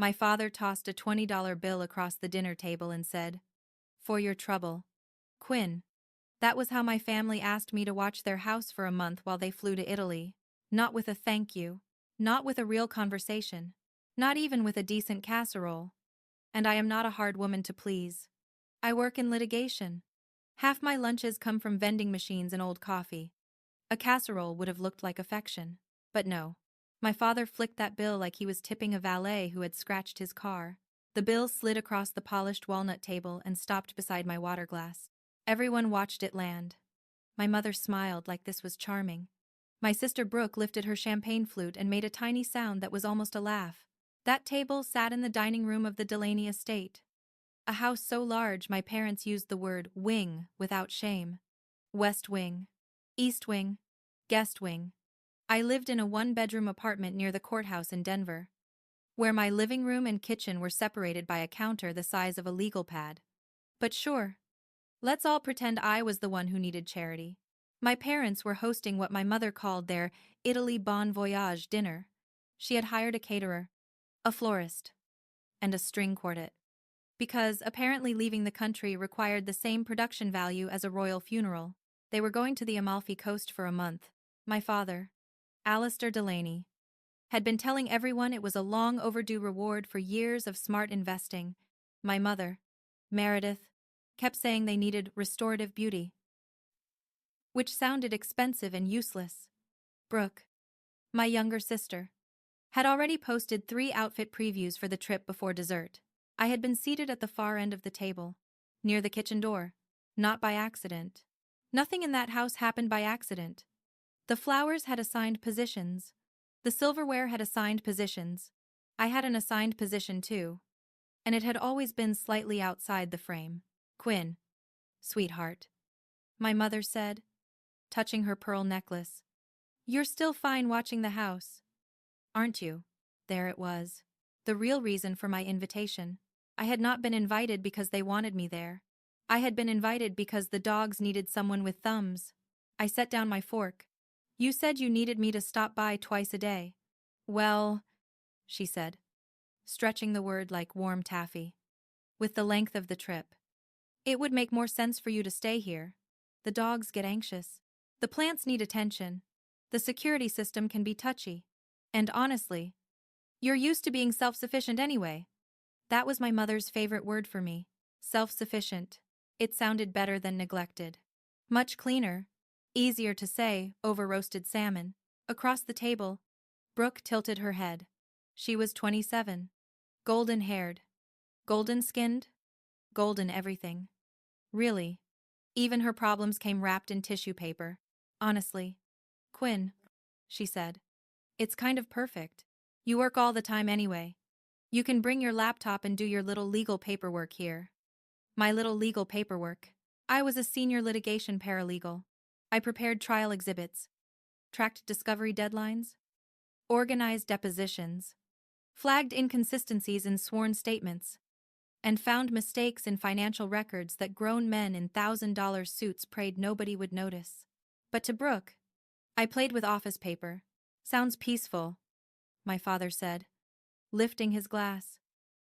My father tossed a $20 bill across the dinner table and said, "For your trouble, Quinn." That was how my family asked me to watch their house for a month while they flew to Italy. Not with a thank you. Not with a real conversation. Not even with a decent casserole. And I am not a hard woman to please. I work in litigation. Half my lunches come from vending machines and old coffee. A casserole would have looked like affection. But no. My father flicked that bill like he was tipping a valet who had scratched his car. The bill slid across the polished walnut table and stopped beside my water glass. Everyone watched it land. My mother smiled like this was charming. My sister Brooke lifted her champagne flute and made a tiny sound that was almost a laugh. That table sat in the dining room of the Delaney estate. A house so large my parents used the word wing without shame. West wing. East wing. Guest wing. I lived in a one-bedroom apartment near the courthouse in Denver, where my living room and kitchen were separated by a counter the size of a legal pad. But sure, let's all pretend I was the one who needed charity. My parents were hosting what my mother called their Italy Bon Voyage dinner. She had hired a caterer, a florist, and a string quartet. Because apparently leaving the country required the same production value as a royal funeral, they were going to the Amalfi Coast for a month. My father, Alistair Delaney, had been telling everyone it was a long overdue reward for years of smart investing. My mother, Meredith, kept saying they needed restorative beauty, which sounded expensive and useless. Brooke, my younger sister, had already posted 3 outfit previews for the trip before dessert. I had been seated at the far end of the table, near the kitchen door, not by accident. Nothing in that house happened by accident. The flowers had assigned positions. The silverware had assigned positions. I had an assigned position too. And it had always been slightly outside the frame. "Quinn, sweetheart," my mother said, touching her pearl necklace. "You're still fine watching the house, aren't you?" There it was. The real reason for my invitation. I had not been invited because they wanted me there. I had been invited because the dogs needed someone with thumbs. I set down my fork. "You said you needed me to stop by twice a day." "Well," she said, stretching the word like warm taffy, "with the length of the trip, it would make more sense for you to stay here. The dogs get anxious. The plants need attention. The security system can be touchy. And honestly, you're used to being self-sufficient anyway." That was my mother's favorite word for me. Self-sufficient. It sounded better than neglected. Much cleaner. Easier to say over roasted salmon. Across the table, Brooke tilted her head. She was 27. Golden-haired. Golden-skinned. Golden everything. Really. Even her problems came wrapped in tissue paper. "Honestly, Quinn," she said, "it's kind of perfect. You work all the time anyway. You can bring your laptop and do your little legal paperwork here." My little legal paperwork. I was a senior litigation paralegal. I prepared trial exhibits, tracked discovery deadlines, organized depositions, flagged inconsistencies in sworn statements, and found mistakes in financial records that grown men in $1,000 suits prayed nobody would notice. But to Brooke, I played with office paper. "Sounds peaceful," my father said, lifting his glass.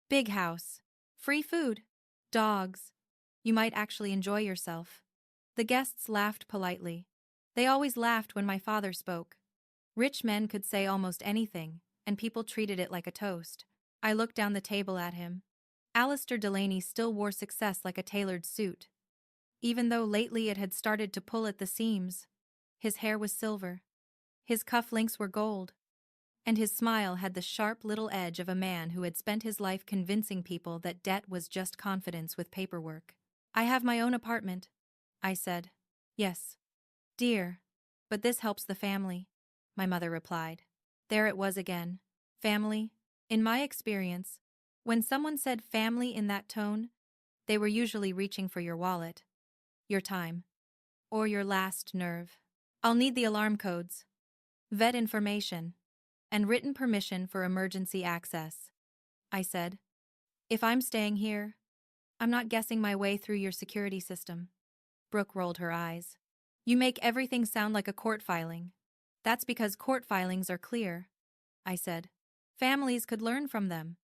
"Big house. Free food. Dogs. You might actually enjoy yourself." The guests laughed politely. They always laughed when my father spoke. Rich men could say almost anything, and people treated it like a toast. I looked down the table at him. Alistair Delaney still wore success like a tailored suit, even though lately it had started to pull at the seams. His hair was silver. His cufflinks were gold. And his smile had the sharp little edge of a man who had spent his life convincing people that debt was just confidence with paperwork. "I have my own apartment," I said. "Yes, dear. But this helps the family," my mother replied. There it was again. Family. In my experience, when someone said family in that tone, they were usually reaching for your wallet, your time, or your last nerve. "I'll need the alarm codes, vet information, and written permission for emergency access," I said. "If I'm staying here, I'm not guessing my way through your security system." Brooke rolled her eyes. "You make everything sound like a court filing." "That's because court filings are clear," I said. "Families could learn from them."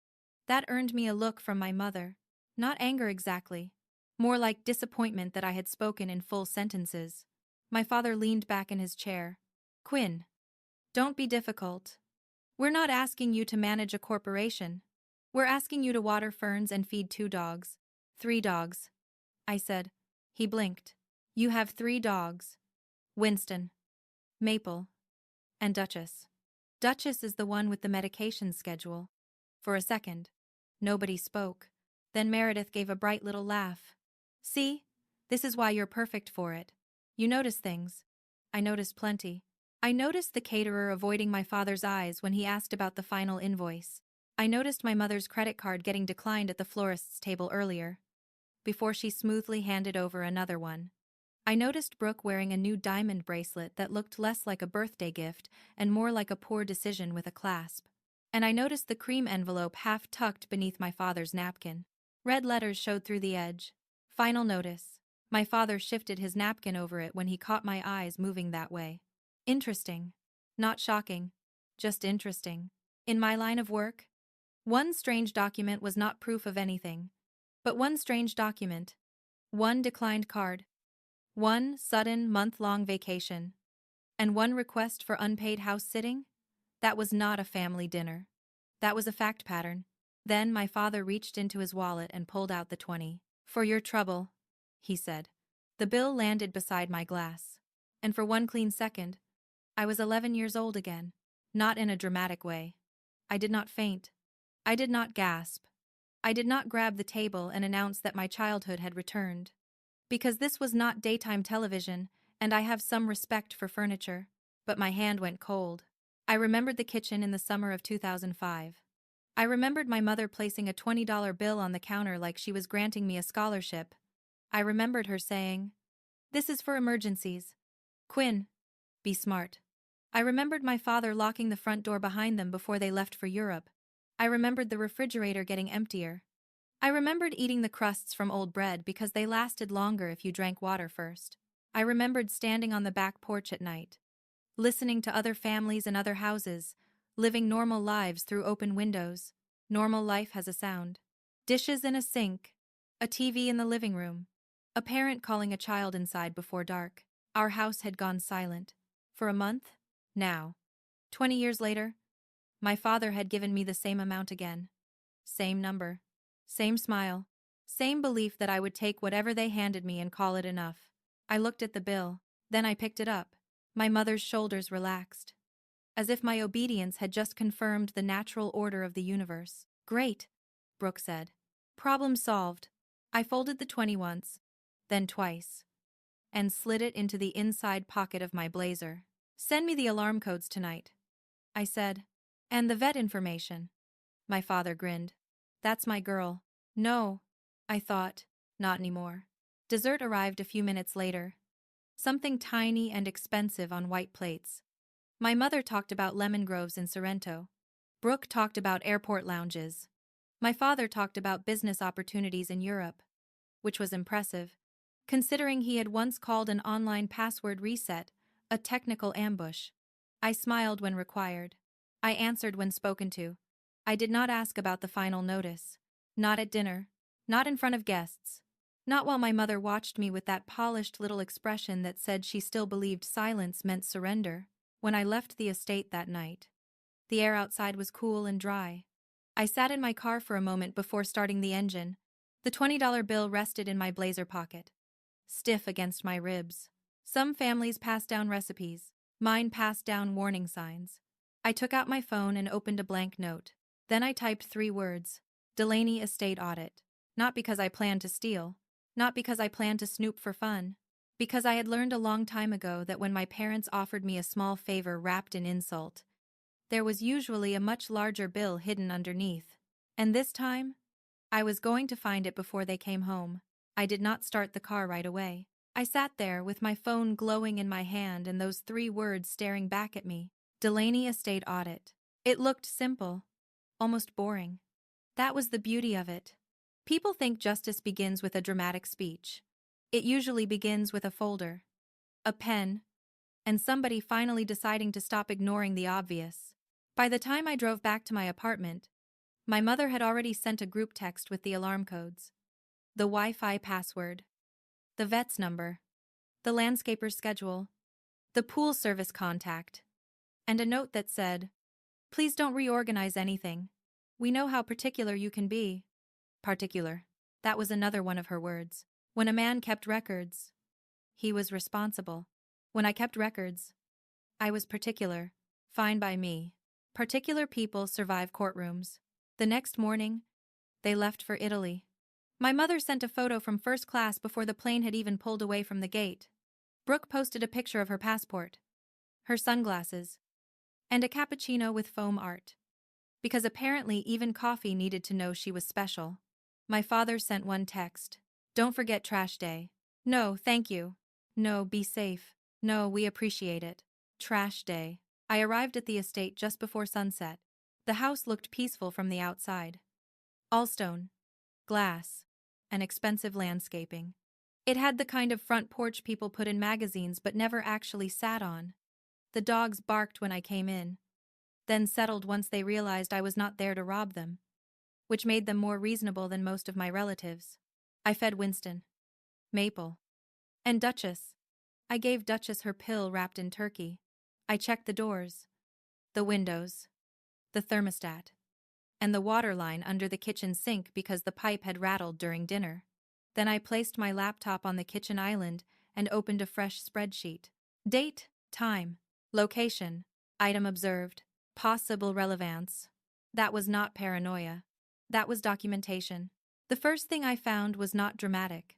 That earned me a look from my mother. Not anger exactly. More like disappointment that I had spoken in full sentences. My father leaned back in his chair. Quinn, don't be difficult. We're not asking you to manage a corporation. We're asking you to water ferns and feed 2 dogs. 3 dogs, I said. He blinked. You have 3 dogs. Winston, Maple, and Duchess. Duchess is the one with the medication schedule. For a second, nobody spoke. Then Meredith gave a bright little laugh. See? This is why you're perfect for it. You notice things. I noticed plenty. I noticed the caterer avoiding my father's eyes when he asked about the final invoice. I noticed my mother's credit card getting declined at the florist's table earlier, before she smoothly handed over another one. I noticed Brooke wearing a new diamond bracelet that looked less like a birthday gift and more like a poor decision with a clasp. And I noticed the cream envelope half tucked beneath my father's napkin. Red letters showed through the edge. Final notice. My father shifted his napkin over it when he caught my eyes moving that way. Interesting. Not shocking. Just interesting. In my line of work, one strange document was not proof of anything. But one strange document. One declined card. One sudden month-long vacation. And one request for unpaid house sitting? That was not a family dinner. That was a fact pattern. Then my father reached into his wallet and pulled out the 20. For your trouble, he said. The bill landed beside my glass. And for one clean second, I was 11 years old again. Not in a dramatic way. I did not faint. I did not gasp. I did not grab the table and announce that my childhood had returned. Because this was not daytime television, and I have some respect for furniture. But my hand went cold. I remembered the kitchen in the summer of 2005. I remembered my mother placing a $20 bill on the counter like she was granting me a scholarship. I remembered her saying, "This is for emergencies. Quinn, be smart." I remembered my father locking the front door behind them before they left for Europe. I remembered the refrigerator getting emptier. I remembered eating the crusts from old bread because they lasted longer if you drank water first. I remembered standing on the back porch at night, listening to other families and other houses, living normal lives through open windows. Normal life has a sound. Dishes in a sink, a TV in the living room, a parent calling a child inside before dark. Our house had gone silent. For a month? Now. 20 years later, my father had given me the same amount again. Same number. Same smile. Same belief that I would take whatever they handed me and call it enough. I looked at the bill. Then I picked it up. My mother's shoulders relaxed, as if my obedience had just confirmed the natural order of the universe. Great, Brooke said. Problem solved. I folded the 20 once, then twice, and slid it into the inside pocket of my blazer. Send me the alarm codes tonight, I said. And the vet information. My father grinned. That's my girl. No, I thought, not anymore. Dessert arrived a few minutes later. Something tiny and expensive on white plates. My mother talked about lemon groves in Sorrento. Brooke talked about airport lounges. My father talked about business opportunities in Europe, which was impressive, considering he had once called an online password reset a technical ambush. I smiled when required. I answered when spoken to. I did not ask about the final notice. Not at dinner. Not in front of guests. Not while my mother watched me with that polished little expression that said she still believed silence meant surrender. When I left the estate that night, the air outside was cool and dry. I sat in my car for a moment before starting the engine. The $20 bill rested in my blazer pocket, stiff against my ribs. Some families pass down recipes. Mine passed down warning signs. I took out my phone and opened a blank note. Then I typed 3 words. Delaney estate audit. Not because I planned to steal. Not because I planned to snoop for fun. Because I had learned a long time ago that when my parents offered me a small favor wrapped in insult, there was usually a much larger bill hidden underneath. And this time, I was going to find it before they came home. I did not start the car right away. I sat there with my phone glowing in my hand and those 3 words staring back at me. Delaney estate audit. It looked simple, almost boring. That was the beauty of it. People think justice begins with a dramatic speech. It usually begins with a folder, a pen, and somebody finally deciding to stop ignoring the obvious. By the time I drove back to my apartment, My mother had already sent a group text with the alarm codes, the Wi-Fi password, the vet's number, the landscaper's schedule, the pool service contact, and a note that said, "Please don't reorganize anything. We know how particular you can be." Particular. That was another one of her words. When a man kept records, he was responsible. When I kept records, I was particular. Fine by me. Particular people survive courtrooms. The next morning, they left for Italy. My mother sent a photo from first class before the plane had even pulled away from the gate. Brooke posted a picture of her passport, her sunglasses, and a cappuccino with foam art. Because apparently even coffee needed to know she was special. My father sent one text. "Don't forget trash day." "No, thank you." "No, be safe." "No, we appreciate it." Trash day. I arrived at the estate just before sunset. The house looked peaceful from the outside. All stone, glass, and expensive landscaping. It had the kind of front porch people put in magazines but never actually sat on. The dogs barked when I came in, then settled once they realized I was not there to rob them, which made them more reasonable than most of my relatives. I fed Winston, Maple, and Duchess. I gave Duchess her pill wrapped in turkey. I checked the doors, the windows, the thermostat, and the water line under the kitchen sink because the pipe had rattled during dinner. Then I placed my laptop on the kitchen island and opened a fresh spreadsheet. Date, time, location, item observed, possible relevance. That was not paranoia. That was documentation. The first thing I found was not dramatic.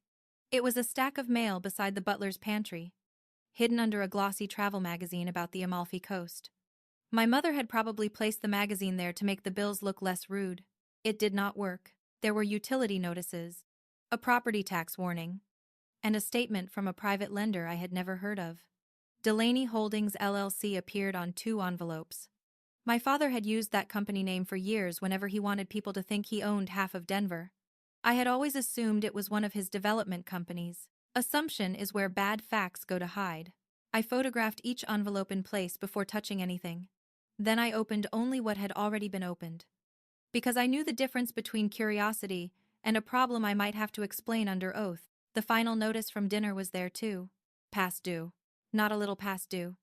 It was a stack of mail beside the butler's pantry, hidden under a glossy travel magazine about the Amalfi Coast. My mother had probably placed the magazine there to make the bills look less rude. It did not work. There were utility notices, a property tax warning, and a statement from a private lender I had never heard of. Delaney Holdings LLC appeared on 2 envelopes. My father had used that company name for years whenever he wanted people to think he owned half of Denver. I had always assumed it was one of his development companies. Assumption is where bad facts go to hide. I photographed each envelope in place before touching anything. Then I opened only what had already been opened. Because I knew the difference between curiosity and a problem I might have to explain under oath. The final notice from dinner was there too. Past due. Not a little past due.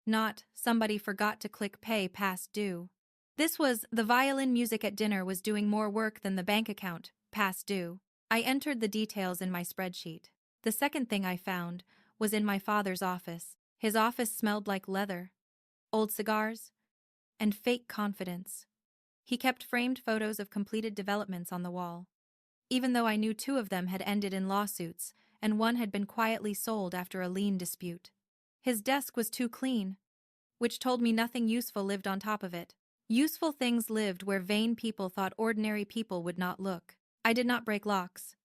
Not, somebody forgot to click pay past due. This was, the violin music at dinner was doing more work than the bank account, past due. I entered the details in my spreadsheet. The second thing I found was in my father's office. His office smelled like leather, old cigars, and fake confidence. He kept framed photos of completed developments on the wall, even though I knew 2 of them had ended in lawsuits and one had been quietly sold after a lien dispute. His desk was too clean, which told me nothing useful lived on top of it. Useful things lived where vain people thought ordinary people would not look. I did not break locks.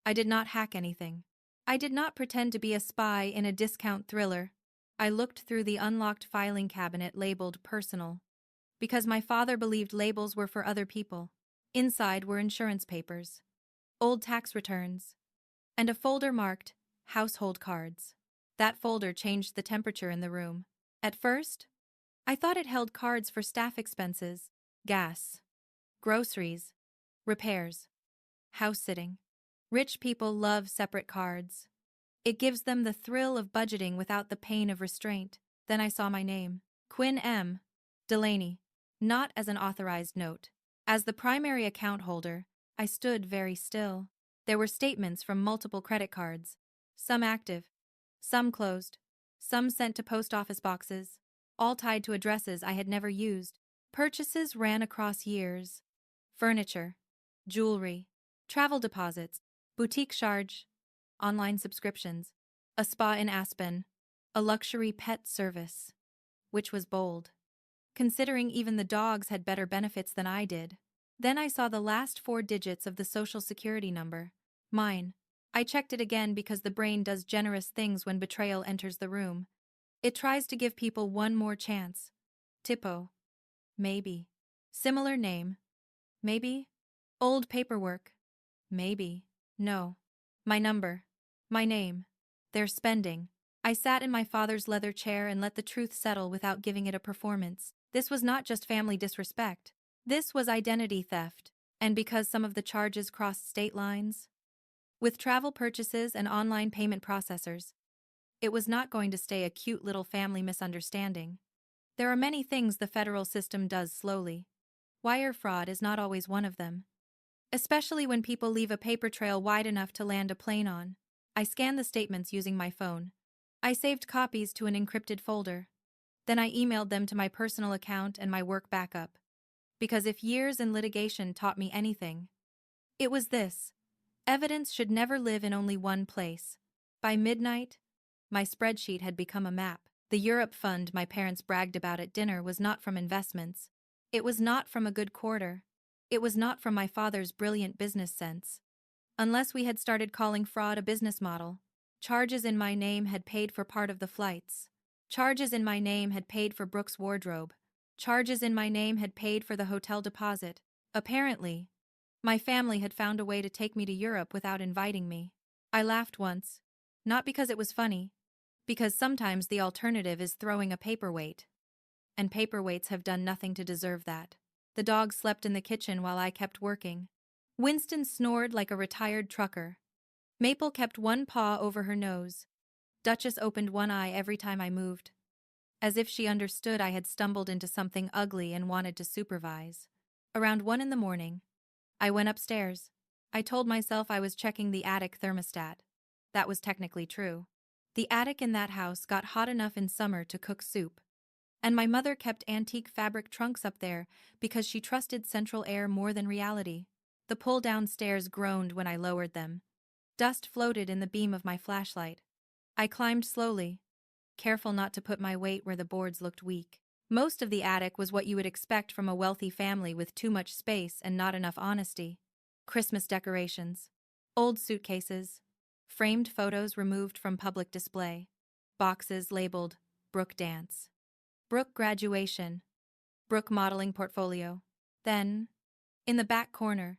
I did not hack anything. I did not pretend to be a spy in a discount thriller. I looked through the unlocked filing cabinet labeled personal, because my father believed labels were for other people. Inside were insurance papers, old tax returns, and a folder marked household cards. That folder changed the temperature in the room. At first, I thought it held cards for staff expenses, gas, groceries, repairs, house sitting. Rich people love separate cards. It gives them the thrill of budgeting without the pain of restraint. Then I saw my name, Quinn M. Delaney, not as an authorized note. As the primary account holder, I stood very still. There were statements from multiple credit cards, some active, some closed, some sent to post office boxes, all tied to addresses I had never used. Purchases ran across years. Furniture, jewelry, travel deposits, boutique charge, online subscriptions, a spa in Aspen, a luxury pet service, which was bold, considering even the dogs had better benefits than I did. Then I saw the last 4 digits of the Social Security number. Mine. I checked it again because the brain does generous things when betrayal enters the room. It tries to give people one more chance. Tipo. Maybe. Similar name. Maybe. Old paperwork. Maybe. No. My number. My name. Their spending. I sat in my father's leather chair and let the truth settle without giving it a performance. This was not just family disrespect. This was identity theft, and because some of the charges crossed state lines, with travel purchases and online payment processors, it was not going to stay a cute little family misunderstanding. There are many things the federal system does slowly. Wire fraud is not always one of them. Especially when people leave a paper trail wide enough to land a plane on. I scanned the statements using my phone. I saved copies to an encrypted folder. Then I emailed them to my personal account and my work backup. Because if years in litigation taught me anything, it was this: evidence should never live in only one place. By midnight, my spreadsheet had become a map. The Europe fund my parents bragged about at dinner was not from investments. It was not from a good quarter. It was not from my father's brilliant business sense. Unless we had started calling fraud a business model. Charges in my name had paid for part of the flights. Charges in my name had paid for Brooke's wardrobe. Charges in my name had paid for the hotel deposit. Apparently, my family had found a way to take me to Europe without inviting me. I laughed once. Not because it was funny. Because sometimes the alternative is throwing a paperweight. And paperweights have done nothing to deserve that. The dog slept in the kitchen while I kept working. Winston snored like a retired trucker. Maple kept one paw over her nose. Duchess opened one eye every time I moved. As if she understood I had stumbled into something ugly and wanted to supervise. Around 1 a.m, I went upstairs. I told myself I was checking the attic thermostat. That was technically true. The attic in that house got hot enough in summer to cook soup. And my mother kept antique fabric trunks up there because she trusted central air more than reality. The pull-down stairs groaned when I lowered them. Dust floated in the beam of my flashlight. I climbed slowly, careful not to put my weight where the boards looked weak. Most of the attic was what you would expect from a wealthy family with too much space and not enough honesty. Christmas decorations, old suitcases, framed photos removed from public display, boxes labeled Brooke Dance, Brooke Graduation, Brooke Modeling Portfolio. Then, in the back corner,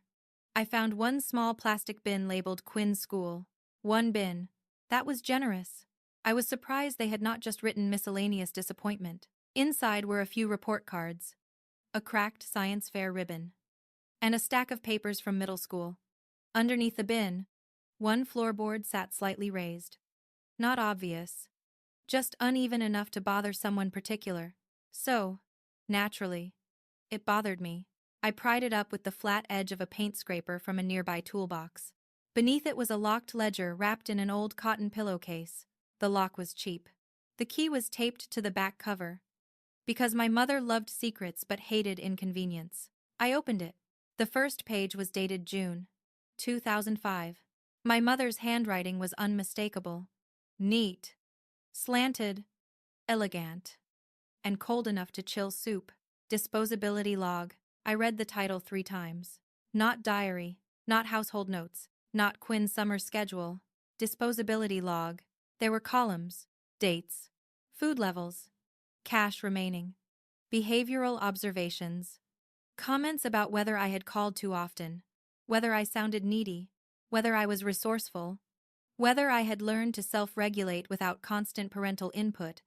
I found one small plastic bin labeled Quinn School. One bin. That was generous. I was surprised they had not just written miscellaneous disappointment. Inside were a few report cards, a cracked science fair ribbon, and a stack of papers from middle school. Underneath the bin, one floorboard sat slightly raised. Not obvious, just uneven enough to bother someone particular. So, naturally, it bothered me. I pried it up with the flat edge of a paint scraper from a nearby toolbox. Beneath it was a locked ledger wrapped in an old cotton pillowcase. The lock was cheap. The key was taped to the back cover. Because my mother loved secrets but hated inconvenience. I opened it. The first page was dated June 2005. My mother's handwriting was unmistakable. Neat, slanted, elegant, and cold enough to chill soup. Disposability log. I read the title 3 times. Not diary, not household notes, not Quinn's summer schedule. Disposability log. There were columns, dates, food levels, cash remaining, behavioral observations, comments about whether I had called too often, whether I sounded needy, whether I was resourceful, whether I had learned to self-regulate without constant parental input.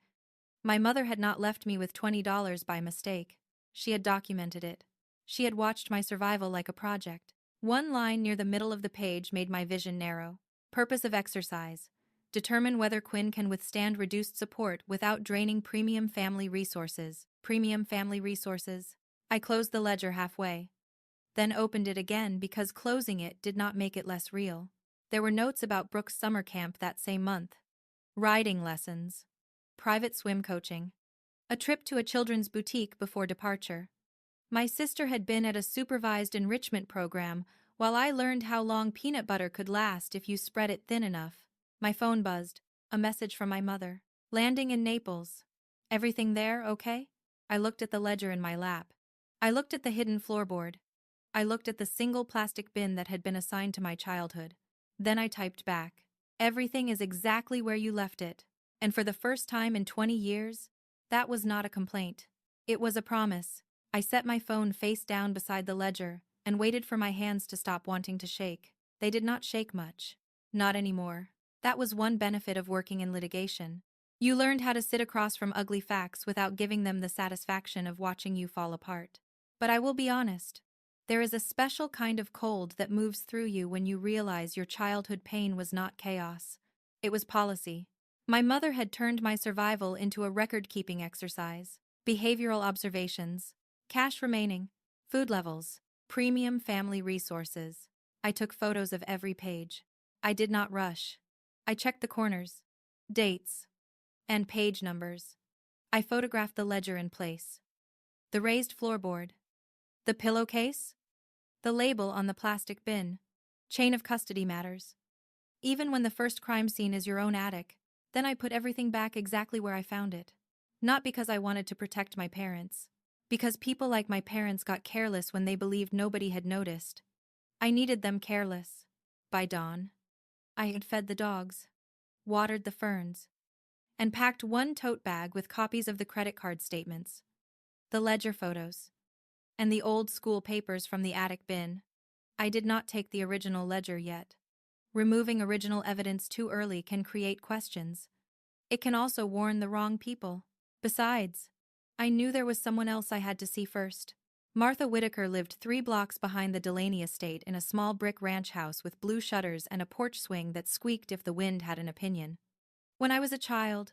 My mother had not left me with $20 by mistake. She had documented it. She had watched my survival like a project. One line near the middle of the page made my vision narrow. Purpose of exercise. Determine whether Quinn can withstand reduced support without draining premium family resources. Premium family resources. I closed the ledger halfway, then opened it again because closing it did not make it less real. There were notes about Brooke's summer camp that same month. Riding lessons. Private swim coaching. A trip to a children's boutique before departure. My sister had been at a supervised enrichment program while I learned how long peanut butter could last if you spread it thin enough. My phone buzzed. A message from my mother. Landing in Naples. Everything there, okay? I looked at the ledger in my lap. I looked at the hidden floorboard. I looked at the single plastic bin that had been assigned to my childhood. Then I typed back. Everything is exactly where you left it. And for the first time in 20 years, that was not a complaint. It was a promise. I set my phone face down beside the ledger and waited for my hands to stop wanting to shake. They did not shake much. Not anymore. That was one benefit of working in litigation. You learned how to sit across from ugly facts without giving them the satisfaction of watching you fall apart. But I will be honest. There is a special kind of cold that moves through you when you realize your childhood pain was not chaos. It was policy. My mother had turned my survival into a record-keeping exercise. Behavioral observations, cash remaining, food levels, premium family resources. I took photos of every page. I did not rush. I checked the corners, dates, and page numbers. I photographed the ledger in place, the raised floorboard, the pillowcase, the label on the plastic bin. Chain of custody matters. Even when the first crime scene is your own attic, then I put everything back exactly where I found it. Not because I wanted to protect my parents. Because people like my parents got careless when they believed nobody had noticed. I needed them careless. By dawn, I had fed the dogs, watered the ferns, and packed one tote bag with copies of the credit card statements, the ledger photos, and the old school papers from the attic bin. I did not take the original ledger yet. Removing original evidence too early can create questions. It can also warn the wrong people. Besides, I knew there was someone else I had to see first. Martha Whitaker lived 3 blocks behind the Delaney estate in a small brick ranch house with blue shutters and a porch swing that squeaked if the wind had an opinion. When I was a child,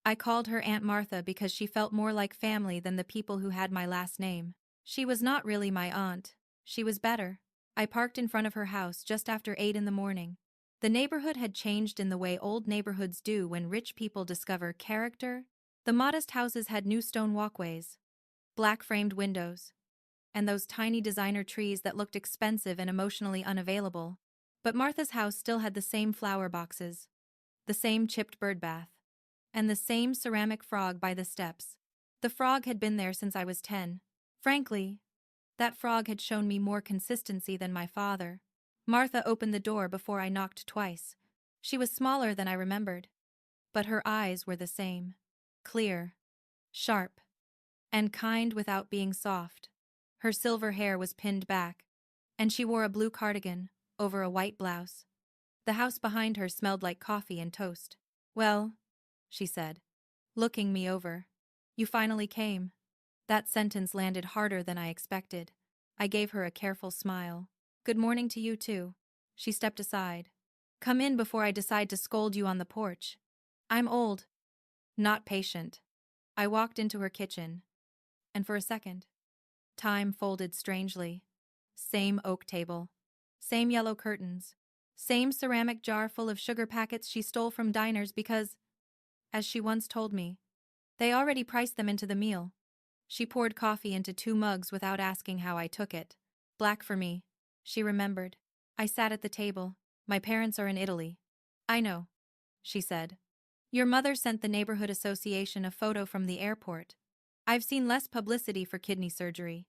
I called her Aunt Martha because she felt more like family than the people who had my last name. She was not really my aunt. She was better. I parked in front of her house just after 8 in the morning. The neighborhood had changed in the way old neighborhoods do when rich people discover character. The modest houses had new stone walkways, black-framed windows, and those tiny designer trees that looked expensive and emotionally unavailable. But Martha's house still had the same flower boxes, the same chipped bird bath, and the same ceramic frog by the steps. The frog had been there since I was 10. Frankly, that frog had shown me more consistency than my father. Martha opened the door before I knocked twice. She was smaller than I remembered, but her eyes were the same. Clear, sharp, and kind without being soft. Her silver hair was pinned back, and she wore a blue cardigan over a white blouse. The house behind her smelled like coffee and toast. "Well," she said, looking me over. "You finally came." That sentence landed harder than I expected. I gave her a careful smile. "Good morning to you too." She stepped aside. "Come in before I decide to scold you on the porch. I'm old, not patient." I walked into her kitchen, and for a second, time folded strangely. Same oak table, same yellow curtains, same ceramic jar full of sugar packets she stole from diners because, as she once told me, they already priced them into the meal. She poured coffee into 2 mugs without asking how I took it. "Black for me," she remembered. I sat at the table. "My parents are in Italy." "I know," she said. "Your mother sent the neighborhood association a photo from the airport. I've seen less publicity for kidney surgery."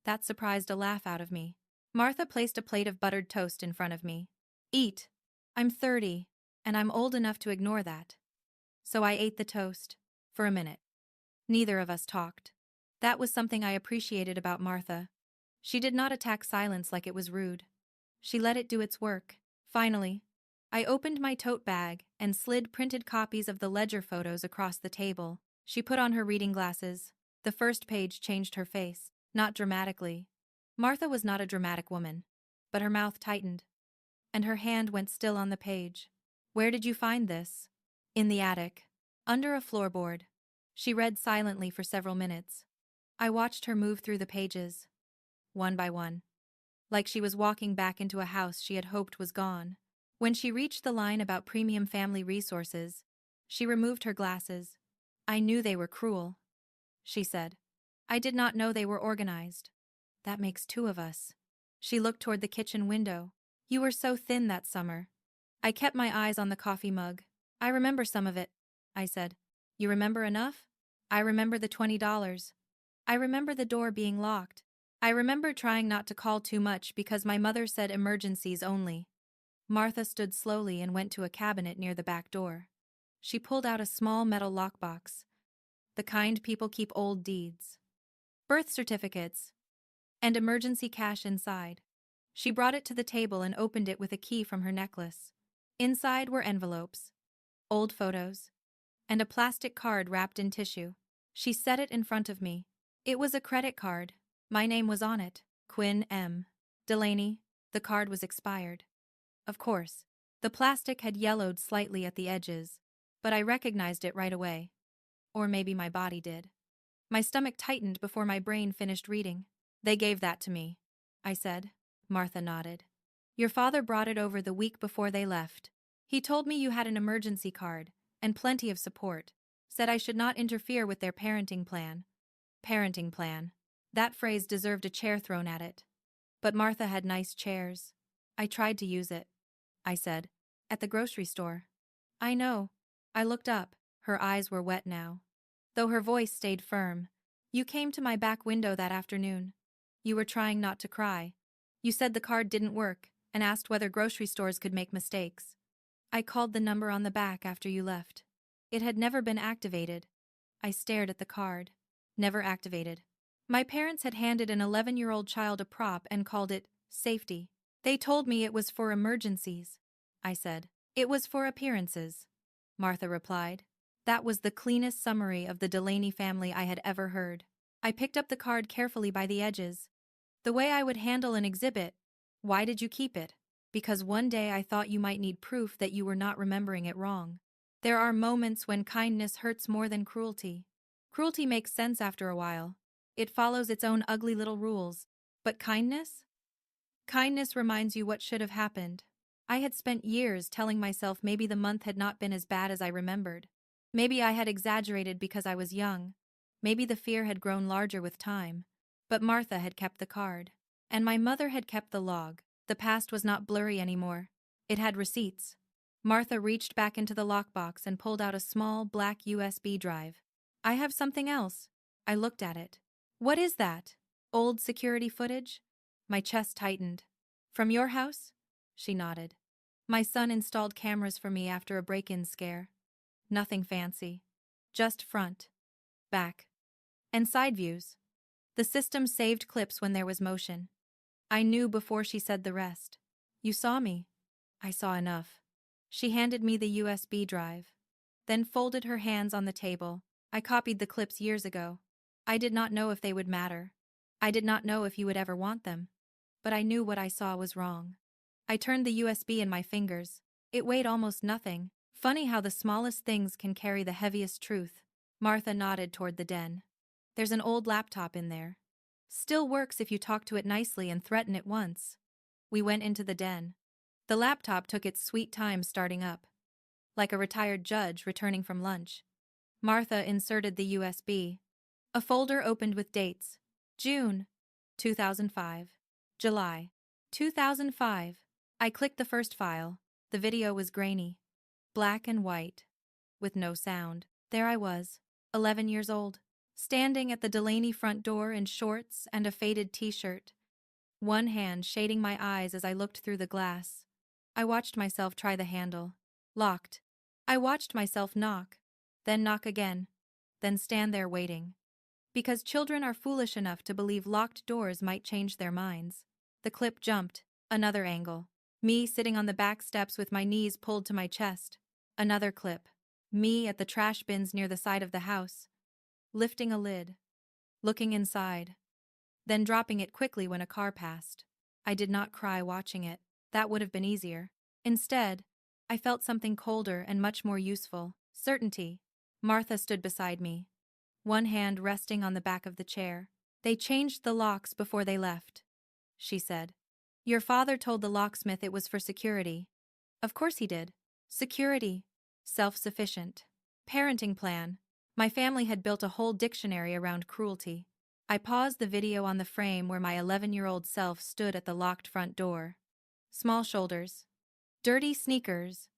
That surprised a laugh out of me. Martha placed a plate of buttered toast in front of me. "Eat. I'm 30, and I'm old enough to ignore that." So I ate the toast. For a minute. Neither of us talked. That was something I appreciated about Martha. She did not attack silence like it was rude. She let it do its work. Finally, I opened my tote bag and slid printed copies of the ledger photos across the table. She put on her reading glasses. The first page changed her face, not dramatically. Martha was not a dramatic woman, but her mouth tightened, and her hand went still on the page. "Where did you find this?" "In the attic, under a floorboard." She read silently for several minutes. I watched her move through the pages, one by one, like she was walking back into a house she had hoped was gone. When she reached the line about premium family resources, she removed her glasses. "I knew they were cruel," she said. "I did not know they were organized." "That makes 2 of us." She looked toward the kitchen window. "You were so thin that summer." I kept my eyes on the coffee mug. "I remember some of it," I said. "You remember enough?" "I remember the $20. I remember the door being locked. I remember trying not to call too much because my mother said emergencies only." Martha stood slowly and went to a cabinet near the back door. She pulled out a small metal lockbox, the kind people keep old deeds, birth certificates, and emergency cash inside. She brought it to the table and opened it with a key from her necklace. Inside were envelopes, old photos, and a plastic card wrapped in tissue. She set it in front of me. It was a credit card, My name was on it, Quinn M. Delaney. The card was expired. Of course. The plastic had yellowed slightly at the edges, but I recognized it right away. Or maybe my body did. My stomach tightened before my brain finished reading. They gave that to me, I said. Martha nodded. Your father brought it over the week before they left. He told me you had an emergency card, and plenty of support. Said I should not interfere with their parenting plan. Parenting plan. That phrase deserved a chair thrown at it. But Martha had nice chairs. I tried to use it, I said. At the grocery store. I know. I looked up. Her eyes were wet now. Though her voice stayed firm. You came to my back window that afternoon. You were trying not to cry. You said the card didn't work, and asked whether grocery stores could make mistakes. I called the number on the back after you left. It had never been activated. I stared at the card. Never activated. My parents had handed an 11-year-old child a prop and called it safety. They told me it was for emergencies. I said. It was for appearances, Martha replied. That was the cleanest summary of the Delaney family I had ever heard. I picked up the card carefully by the edges. The way I would handle an exhibit. Why did you keep it? Because one day I thought you might need proof that you were not remembering it wrong. There are moments when kindness hurts more than cruelty. Cruelty makes sense after a while. It follows its own ugly little rules. But kindness? Kindness reminds you what should have happened. I had spent years telling myself maybe the month had not been as bad as I remembered. Maybe I had exaggerated because I was young. Maybe the fear had grown larger with time. But Martha had kept the card. And my mother had kept the log. The past was not blurry anymore. It had receipts. Martha reached back into the lockbox and pulled out a small, black USB drive. I have something else. I looked at it. What is that? Old security footage? My chest tightened. From your house? She nodded. My son installed cameras for me after a break-in scare. Nothing fancy. Just front, back, and side views. The system saved clips when there was motion. I knew before she said the rest. You saw me. I saw enough. She handed me the USB drive. Then folded her hands on the table. I copied the clips years ago. I did not know if they would matter. I did not know if you would ever want them. But I knew what I saw was wrong. I turned the USB in my fingers. It weighed almost nothing. Funny how the smallest things can carry the heaviest truth. Martha nodded toward the den. There's an old laptop in there. Still works if you talk to it nicely and threaten it once. We went into the den. The laptop took its sweet time starting up. Like a retired judge returning from lunch. Martha inserted the USB. A folder opened with dates. June 2005. July 2005. I clicked the first file. The video was grainy. Black and white. With no sound. There I was, 11 years old. Standing at the Delaney front door in shorts and a faded t-shirt. One hand shading my eyes as I looked through the glass. I watched myself try the handle. Locked. I watched myself knock. Then knock again. Then stand there waiting. Because children are foolish enough to believe locked doors might change their minds. The clip jumped. Another angle. Me sitting on the back steps with my knees pulled to my chest. Another clip. Me at the trash bins near the side of the house. Lifting a lid. Looking inside. Then dropping it quickly when a car passed. I did not cry watching it. That would have been easier. Instead, I felt something colder and much more useful. Certainty. Martha stood beside me. One hand resting on the back of the chair. They changed the locks before they left, she said. Your father told the locksmith it was for security. Of course he did. Security. Self-sufficient. Parenting plan. My family had built a whole dictionary around cruelty. I paused the video on the frame where my 11-year-old self stood at the locked front door. Small shoulders. Dirty sneakers.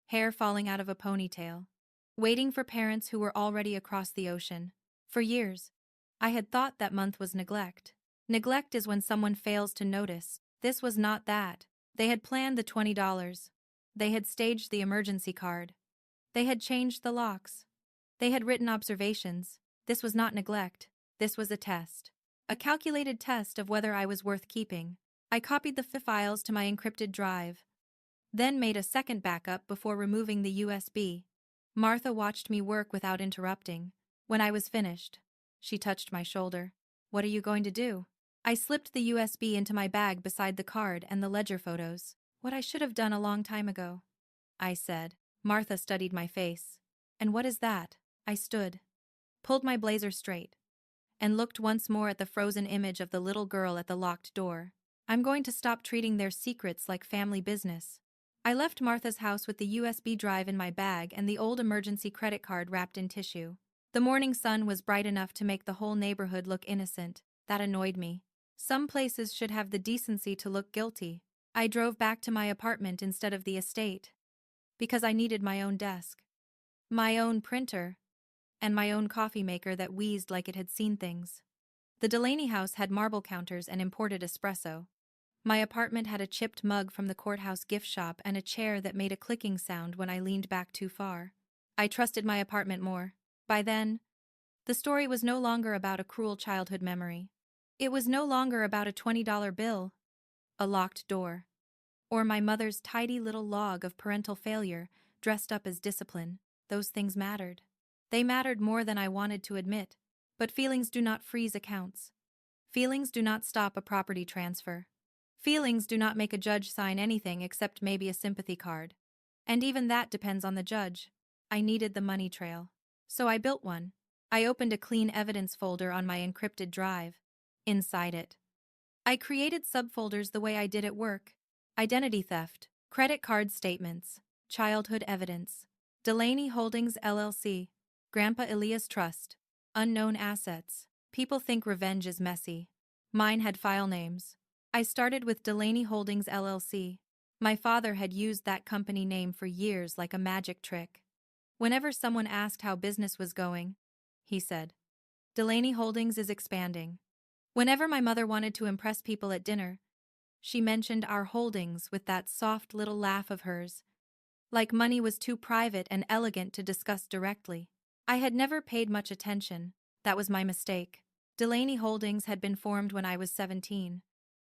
Hair falling out of a ponytail. Waiting for parents who were already across the ocean. For years, I had thought that month was neglect. Neglect is when someone fails to notice. This was not that. They had planned the $20. They had staged the emergency card. They had changed the locks. They had written observations. This was not neglect. This was a test. A calculated test of whether I was worth keeping. I copied the files to my encrypted drive. Then made a second backup before removing the USB. Martha watched me work without interrupting. When I was finished, she touched my shoulder. What are you going to do? I slipped the USB into my bag beside the card and the ledger photos. What I should have done a long time ago, I said. Martha studied my face. And what is that? I stood, pulled my blazer straight, and looked once more at the frozen image of the little girl at the locked door. I'm going to stop treating their secrets like family business. I left Martha's house with the USB drive in my bag and the old emergency credit card wrapped in tissue. The morning sun was bright enough to make the whole neighborhood look innocent. That annoyed me. Some places should have the decency to look guilty. I drove back to my apartment instead of the estate, because I needed my own desk, my own printer, and my own coffee maker that wheezed like it had seen things. The Delaney house had marble counters and imported espresso. My apartment had a chipped mug from the courthouse gift shop and a chair that made a clicking sound when I leaned back too far. I trusted my apartment more. By then, the story was no longer about a cruel childhood memory. It was no longer about a $20 bill, a locked door, or my mother's tidy little log of parental failure dressed up as discipline. Those things mattered. They mattered more than I wanted to admit. But feelings do not freeze accounts. Feelings do not stop a property transfer. Feelings do not make a judge sign anything except maybe a sympathy card. And even that depends on the judge. I needed the money trail. So I built one. I opened a clean evidence folder on my encrypted drive. Inside it, I created subfolders the way I did at work. Identity theft, credit card statements, childhood evidence, Delaney Holdings LLC, Grandpa Elias Trust, unknown assets. People think revenge is messy. Mine had file names. I started with Delaney Holdings LLC. My father had used that company name for years like a magic trick. Whenever someone asked how business was going, he said, Delaney Holdings is expanding. Whenever my mother wanted to impress people at dinner, she mentioned our holdings with that soft little laugh of hers, like money was too private and elegant to discuss directly. I had never paid much attention. That was my mistake. Delaney Holdings had been formed when I was 17.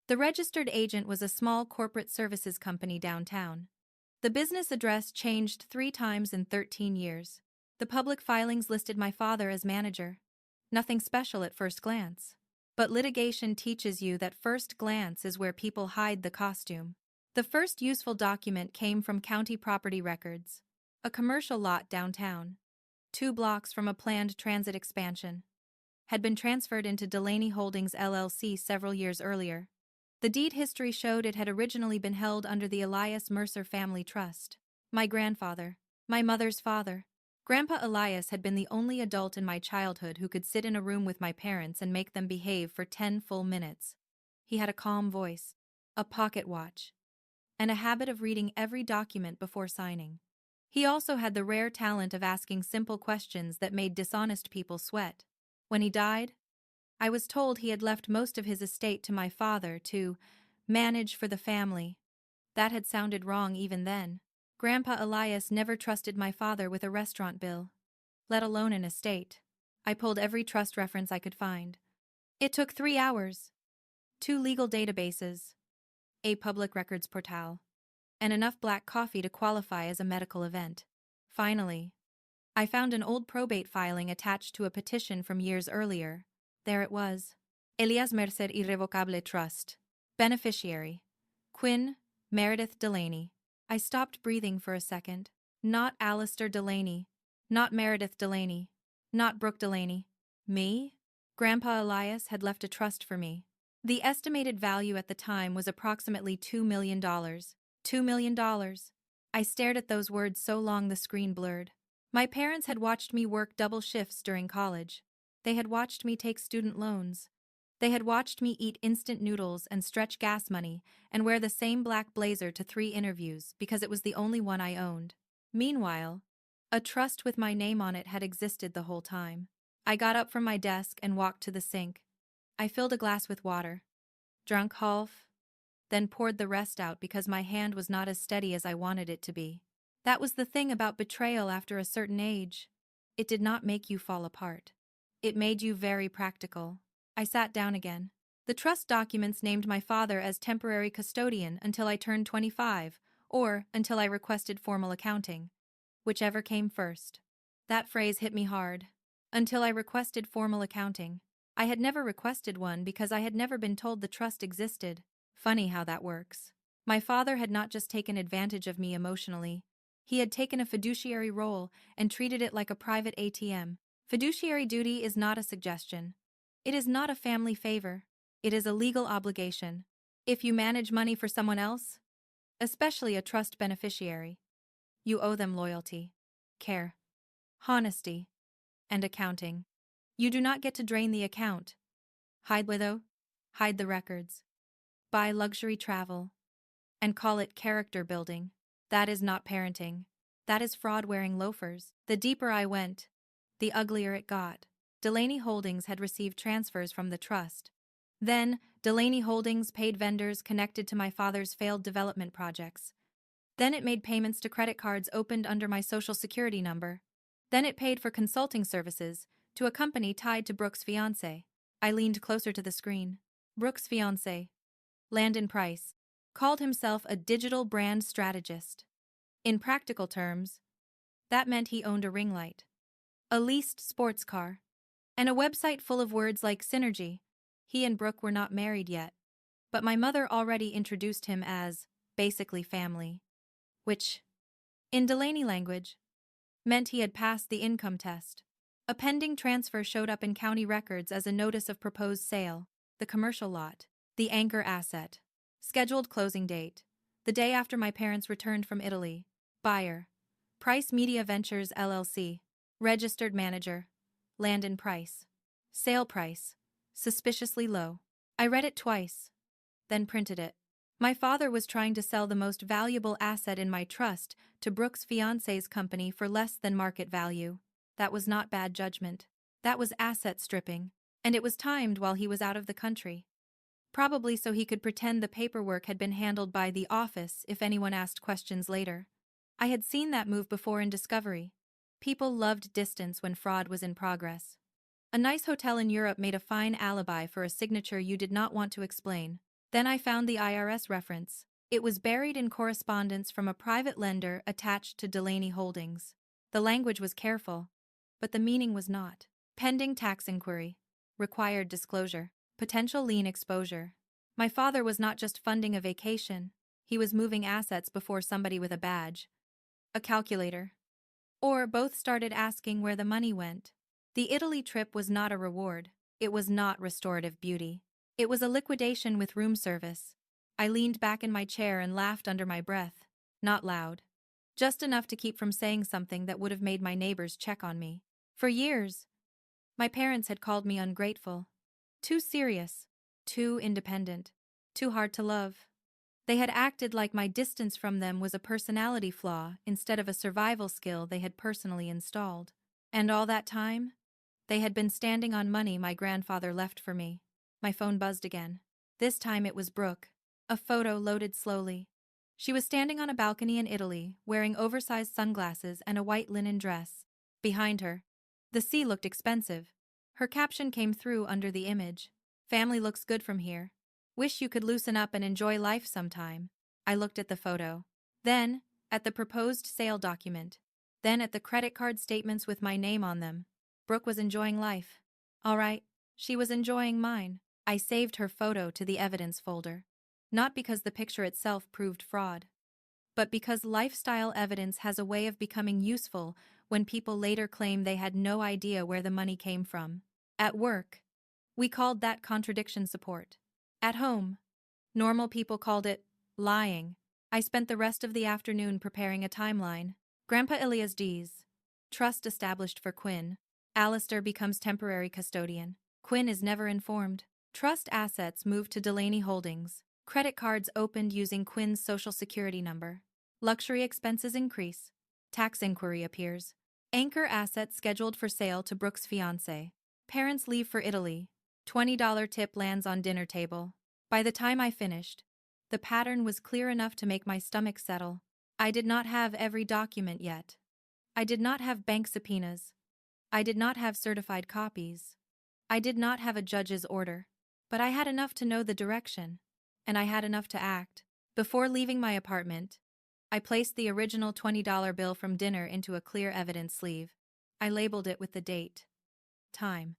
The registered agent was a small corporate services company downtown. The business address changed 3 times in 13 years. The public filings listed my father as manager. Nothing special at first glance. But litigation teaches you that first glance is where people hide the costume. The first useful document came from county property records. A commercial lot downtown, 2 blocks from a planned transit expansion, had been transferred into Delaney Holdings LLC several years earlier. The deed history showed it had originally been held under the Elias Mercer Family Trust. My grandfather, my mother's father, Grandpa Elias had been the only adult in my childhood who could sit in a room with my parents and make them behave for 10 full minutes. He had a calm voice, a pocket watch, and a habit of reading every document before signing. He also had the rare talent of asking simple questions that made dishonest people sweat. When he died, I was told he had left most of his estate to my father to manage for the family. That had sounded wrong even then. Grandpa Elias never trusted my father with a restaurant bill, let alone an estate. I pulled every trust reference I could find. It took 3 hours, 2 legal databases, a public records portal, and enough black coffee to qualify as a medical event. Finally, I found an old probate filing attached to a petition from years earlier. There it was. Elias Mercer Irrevocable Trust. Beneficiary, Quinn Meredith Delaney. I stopped breathing for a second. Not Alistair Delaney. Not Meredith Delaney. Not Brooke Delaney. Me? Grandpa Elias had left a trust for me. The estimated value at the time was approximately $2 million. $2 million. I stared at those words so long the screen blurred. My parents had watched me work double shifts during college. They had watched me take student loans. They had watched me eat instant noodles and stretch gas money and wear the same black blazer to 3 interviews because it was the only one I owned. Meanwhile, a trust with my name on it had existed the whole time. I got up from my desk and walked to the sink. I filled a glass with water, drank half, then poured the rest out because my hand was not as steady as I wanted it to be. That was the thing about betrayal after a certain age. It did not make you fall apart. It made you very practical. I sat down again. The trust documents named my father as temporary custodian until I turned 25, or until I requested formal accounting. Whichever came first. That phrase hit me hard. Until I requested formal accounting. I had never requested one because I had never been told the trust existed. Funny how that works. My father had not just taken advantage of me emotionally. He had taken a fiduciary role and treated it like a private ATM. Fiduciary duty is not a suggestion. It is not a family favor. It is a legal obligation. If you manage money for someone else, especially a trust beneficiary, you owe them loyalty, care, honesty, and accounting. You do not get to drain the account. Hide though, hide the records. Buy luxury travel. And call it character building. That is not parenting. That is fraud wearing loafers. The deeper I went, the uglier it got. Delaney Holdings had received transfers from the trust. Then, Delaney Holdings paid vendors connected to my father's failed development projects. Then it made payments to credit cards opened under my social security number. Then it paid for consulting services to a company tied to Brooke's fiancé. I leaned closer to the screen. Brooke's fiancé, Landon Price, called himself a digital brand strategist. In practical terms, that meant he owned a ring light, a leased sports car, and a website full of words like synergy. He and Brooke were not married yet, but my mother already introduced him as basically family, which, in Delaney language, meant he had passed the income test. A pending transfer showed up in county records as a notice of proposed sale, the commercial lot, the anchor asset. Scheduled closing date, the day after my parents returned from Italy. Buyer, Price Media Ventures LLC. Registered manager, Landon Price. Sale price, suspiciously low. I read it twice, then printed it. My father was trying to sell the most valuable asset in my trust to Brooke's fiancé's company for less than market value. That was not bad judgment. That was asset stripping, and it was timed while he was out of the country. Probably so he could pretend the paperwork had been handled by the office if anyone asked questions later. I had seen that move before in Discovery. People loved distance when fraud was in progress. A nice hotel in Europe made a fine alibi for a signature you did not want to explain. Then I found the IRS reference. It was buried in correspondence from a private lender attached to Delaney Holdings. The language was careful, but the meaning was not. Pending tax inquiry. Required disclosure. Potential lien exposure. My father was not just funding a vacation, he was moving assets before somebody with a badge, a calculator. Or both started asking where the money went. The Italy trip was not a reward, it was not restorative beauty. It was a liquidation with room service. I leaned back in my chair and laughed under my breath, not loud. Just enough to keep from saying something that would have made my neighbors check on me. For years, my parents had called me ungrateful. Too serious, too independent, too hard to love. They had acted like my distance from them was a personality flaw instead of a survival skill they had personally installed. And all that time, they had been standing on money my grandfather left for me. My phone buzzed again. This time it was Brooke. A photo loaded slowly. She was standing on a balcony in Italy, wearing oversized sunglasses and a white linen dress. Behind her, the sea looked expensive. Her caption came through under the image. Family looks good from here. Wish you could loosen up and enjoy life sometime. I looked at the photo. Then, at the proposed sale document. Then at the credit card statements with my name on them. Brooke was enjoying life. All right, she was enjoying mine. I saved her photo to the evidence folder. Not because the picture itself proved fraud, but because lifestyle evidence has a way of becoming useful when people later claim they had no idea where the money came from. At work, we called that contradiction support. At home, normal people called it lying. I spent the rest of the afternoon preparing a timeline. Grandpa Ilias D's. Trust established for Quinn. Alistair becomes temporary custodian. Quinn is never informed. Trust assets moved to Delaney Holdings. Credit cards opened using Quinn's social security number. Luxury expenses increase. Tax inquiry appears. Anchor assets scheduled for sale to Brooke's fiancé. Parents leave for Italy. $20 tip lands on dinner table. By the time I finished, the pattern was clear enough to make my stomach settle. I did not have every document yet. I did not have bank subpoenas. I did not have certified copies. I did not have a judge's order. But I had enough to know the direction, and I had enough to act. Before leaving my apartment, I placed the original $20 bill from dinner into a clear evidence sleeve. I labeled it with the date, time,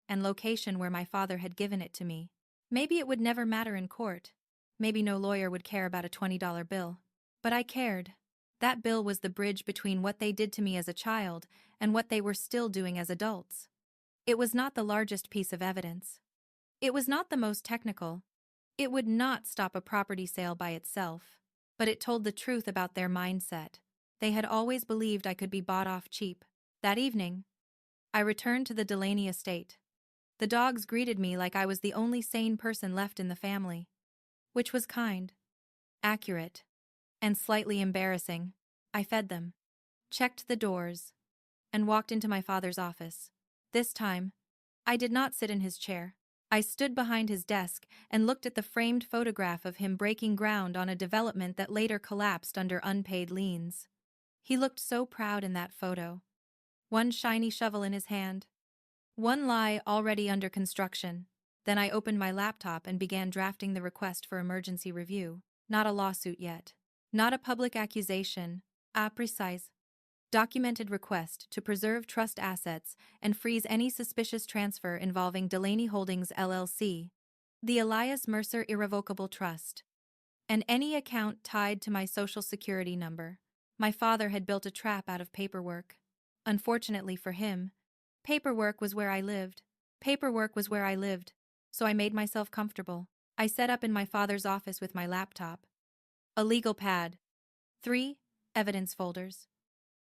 and location where my father had given it to me. Maybe it would never matter in court. Maybe no lawyer would care about a $20 bill. But I cared. That bill was the bridge between what they did to me as a child and what they were still doing as adults. It was not the largest piece of evidence. It was not the most technical. It would not stop a property sale by itself. But it told the truth about their mindset. They had always believed I could be bought off cheap. That evening, I returned to the Delaney estate. The dogs greeted me like I was the only sane person left in the family. Which was kind, accurate, and slightly embarrassing. I fed them, checked the doors, and walked into my father's office. This time, I did not sit in his chair. I stood behind his desk and looked at the framed photograph of him breaking ground on a development that later collapsed under unpaid liens. He looked so proud in that photo. One shiny shovel in his hand. One lie already under construction. Then I opened my laptop and began drafting the request for emergency review. Not a lawsuit yet. Not a public accusation. A precise, documented request to preserve trust assets and freeze any suspicious transfer involving Delaney Holdings LLC, the Elias Mercer Irrevocable Trust, and any account tied to my Social Security number. My father had built a trap out of paperwork. Unfortunately for him, paperwork was where I lived. So I made myself comfortable. I set up in my father's office with my laptop, a legal pad, 3 evidence folders,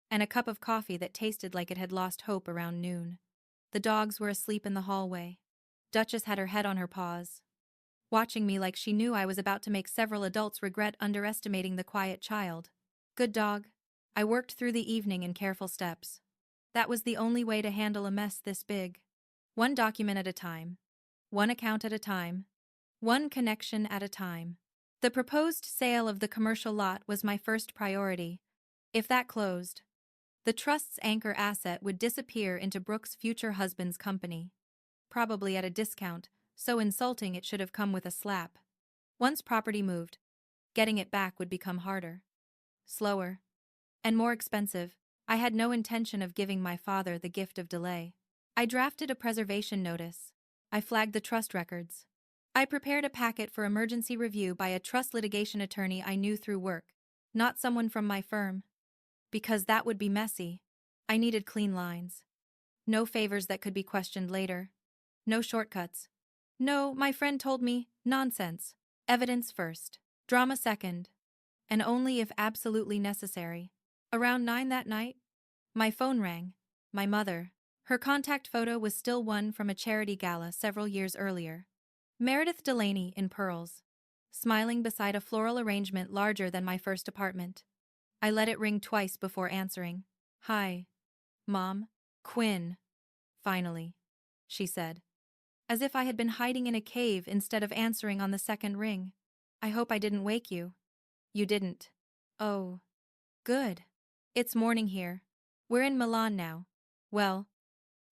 and a cup of coffee that tasted like it had lost hope around noon. The dogs were asleep in the hallway. Duchess had her head on her paws, watching me like she knew I was about to make several adults regret underestimating the quiet child. Good dog. I worked through the evening in careful steps. That was the only way to handle a mess this big. One document at a time. One account at a time. One connection at a time. The proposed sale of the commercial lot was my first priority. If that closed, the trust's anchor asset would disappear into Brooke's future husband's company. Probably at a discount, so insulting it should have come with a slap. Once property moved, getting it back would become harder, slower, and more expensive. I had no intention of giving my father the gift of delay. I drafted a preservation notice. I flagged the trust records. I prepared a packet for emergency review by a trust litigation attorney I knew through work, not someone from my firm. Because that would be messy. I needed clean lines. No favors that could be questioned later. No shortcuts. No, my friend told me, nonsense. Evidence first. Drama second. And only if absolutely necessary. Around 9 that night, my phone rang. My mother. Her contact photo was still one from a charity gala several years earlier. Meredith Delaney in pearls, smiling beside a floral arrangement larger than my first apartment. I let it ring twice before answering. Hi, Mom. Quinn. Finally, she said. As if I had been hiding in a cave instead of answering on the second ring. I hope I didn't wake you. You didn't. Oh. Good. It's morning here. We're in Milan now. Well,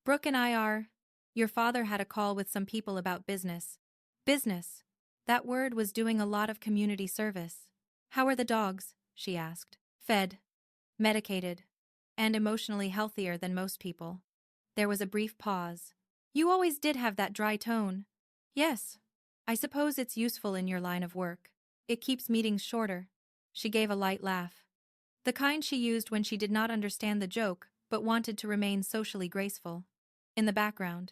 Brooke and I are. Your father had a call with some people about business. Business. That word was doing a lot of community service. How are the dogs? She asked. Fed, medicated, and emotionally healthier than most people. There was a brief pause. You always did have that dry tone. Yes. I suppose it's useful in your line of work. It keeps meetings shorter. She gave a light laugh. The kind she used when she did not understand the joke but wanted to remain socially graceful. In the background,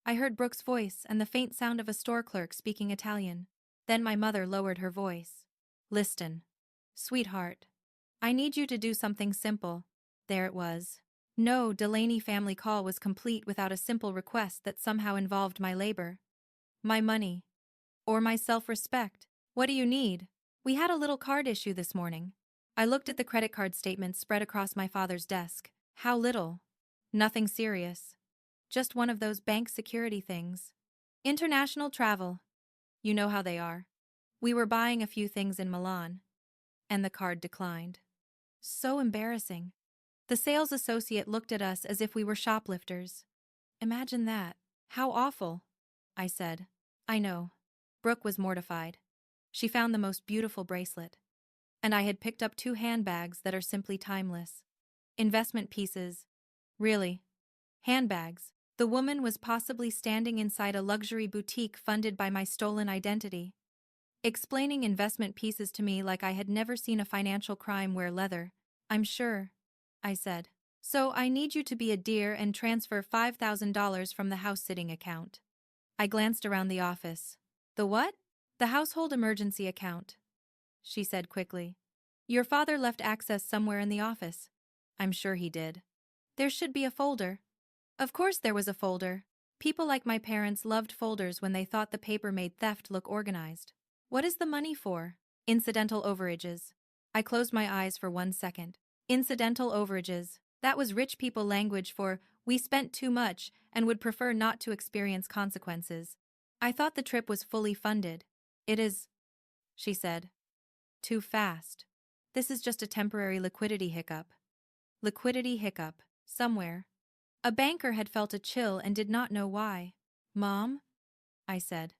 I heard Brooke's voice and the faint sound of a store clerk speaking Italian. Then my mother lowered her voice. Listen, sweetheart. I need you to do something simple. There it was. No Delaney family call was complete without a simple request that somehow involved my labor. My money. Or my self-respect. What do you need? We had a little card issue this morning. I looked at the credit card statement spread across my father's desk. How little? Nothing serious. Just one of those bank security things. International travel. You know how they are. We were buying a few things in Milan. And the card declined. So embarrassing. The sales associate looked at us as if we were shoplifters. Imagine that. How awful, I said. I know. Brooke was mortified. She found the most beautiful bracelet. And I had picked up 2 handbags that are simply timeless. Investment pieces. Really. Handbags. The woman was possibly standing inside a luxury boutique funded by my stolen identity, explaining investment pieces to me like I had never seen a financial crime wear leather. "I'm sure," I said. "So I need you to be a dear and transfer $5,000 from the house-sitting account." I glanced around the office. "The what?" "The household emergency account," she said quickly. "Your father left access somewhere in the office." "I'm sure he did." "There should be a folder." Of course there was a folder. People like my parents loved folders when they thought the paper made theft look organized. "What is the money for?" "Incidental overages." I closed my eyes for 1 second. Incidental overages. That was rich people language for, we spent too much and would prefer not to experience consequences. I thought the trip was fully funded. "It is," she said. "Too fast. This is just a temporary liquidity hiccup." Liquidity hiccup. Somewhere. A banker had felt a chill and did not know why. "Mom?" I said.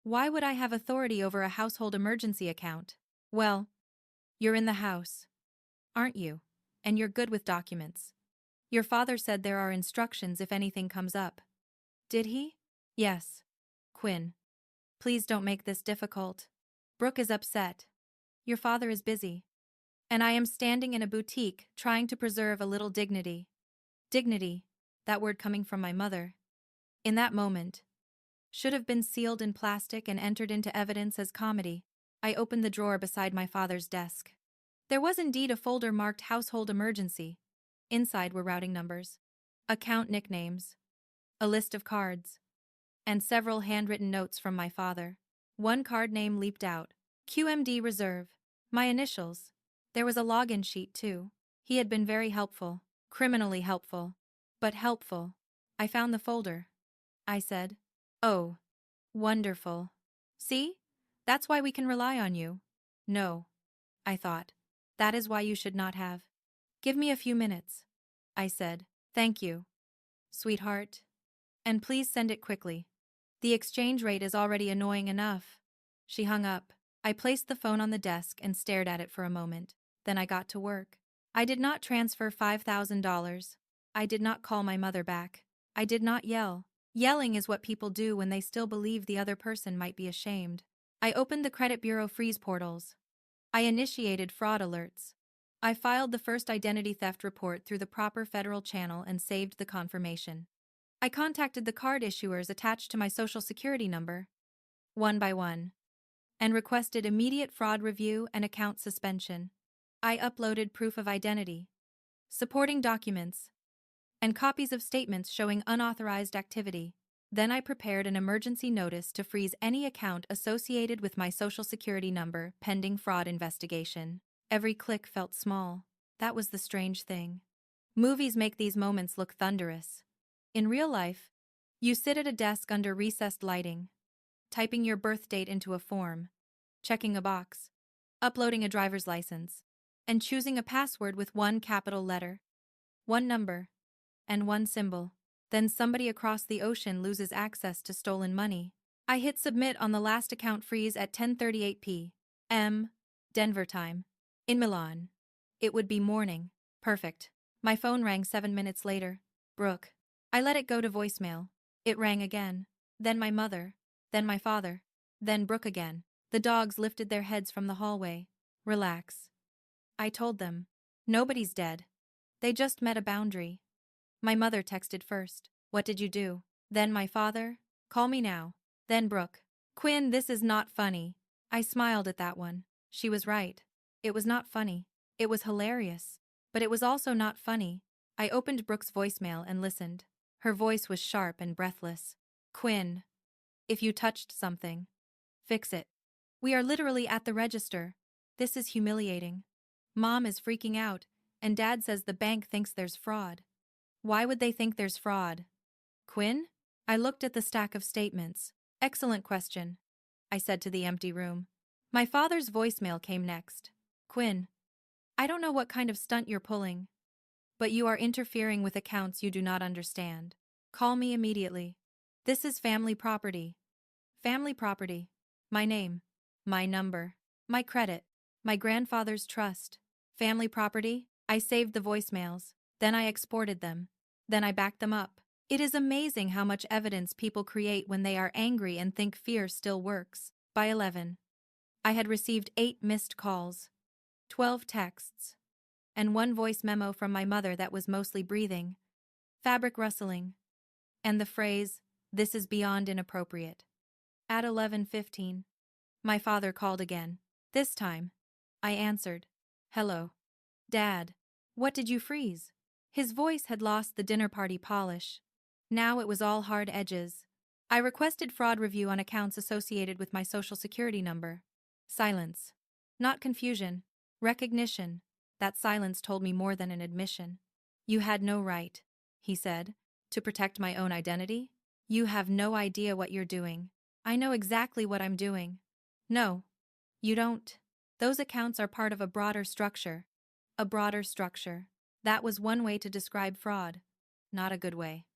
"Why would I have authority over a household emergency account?" "Well, you're in the house, aren't you? And you're good with documents. Your father said there are instructions if anything comes up." "Did he?" "Yes." "Quinn, please don't make this difficult. Brooke is upset. Your father is busy. And I am standing in a boutique trying to preserve a little dignity." Dignity, that word coming from my mother. In that moment, should have been sealed in plastic and entered into evidence as comedy. I opened the drawer beside my father's desk. There was indeed a folder marked Household Emergency. Inside were routing numbers, account nicknames, a list of cards, and several handwritten notes from my father. One card name leaped out. QMD Reserve. My initials. There was a login sheet too. He had been very helpful. Criminally helpful. But helpful. "I found the folder," I said. "Oh. Wonderful. See? That's why we can rely on you." "No," I thought. "That is why you should not have." "Give me a few minutes," I said. "Thank you, sweetheart. And please send it quickly. The exchange rate is already annoying enough." She hung up. I placed the phone on the desk and stared at it for a moment. Then I got to work. I did not transfer $5,000. I did not call my mother back. I did not yell. Yelling is what people do when they still believe the other person might be ashamed. I opened the credit bureau freeze portals. I initiated fraud alerts. I filed the first identity theft report through the proper federal channel and saved the confirmation. I contacted the card issuers attached to my social security number, one by one, and requested immediate fraud review and account suspension. I uploaded proof of identity, supporting documents, and copies of statements showing unauthorized activity. Then I prepared an emergency notice to freeze any account associated with my social security number pending fraud investigation. Every click felt small. That was the strange thing. Movies make these moments look thunderous. In real life, you sit at a desk under recessed lighting, typing your birth date into a form, checking a box, uploading a driver's license, and choosing a password with one capital letter, one number, and one symbol. Then somebody across the ocean loses access to stolen money. I hit submit on the last account freeze at 10:38 p.m. Denver time. In Milan, it would be morning. Perfect. My phone rang 7 minutes later. Brooke. I let it go to voicemail. It rang again. Then my mother. Then my father. Then Brooke again. The dogs lifted their heads from the hallway. Relax, I told them. Nobody's dead. They just met a boundary. My mother texted first. What did you do? Then my father. Call me now. Then Brooke. Quinn, this is not funny. I smiled at that one. She was right. It was not funny. It was hilarious. But it was also not funny. I opened Brooke's voicemail and listened. Her voice was sharp and breathless. Quinn, if you touched something, fix it. We are literally at the register. This is humiliating. Mom is freaking out, and Dad says the bank thinks there's fraud. Why would they think there's fraud? Quinn? I looked at the stack of statements. Excellent question, I said to the empty room. My father's voicemail came next. Quinn, I don't know what kind of stunt you're pulling, but you are interfering with accounts you do not understand. Call me immediately. This is family property. Family property. My name. My number. My credit. My grandfather's trust. Family property. I saved the voicemails. Then I exported them. Then I backed them up. It is amazing how much evidence people create when they are angry and think fear still works. By 11, I had received 8 missed calls, 12 texts, and 1 voice memo from my mother that was mostly breathing, fabric rustling, and the phrase, "This is beyond inappropriate." At 11:15, my father called again. This time, I answered. "Hello. Dad. What did you freeze?" His voice had lost the dinner party polish. Now it was all hard edges. I requested fraud review on accounts associated with my social security number. Silence. Not confusion. Recognition. That silence told me more than an admission. "You had no right," he said, "to protect my own identity. You have no idea what you're doing." "I know exactly what I'm doing." "No, you don't. Those accounts are part of a broader structure." A broader structure. That was one way to describe fraud. Not a good way.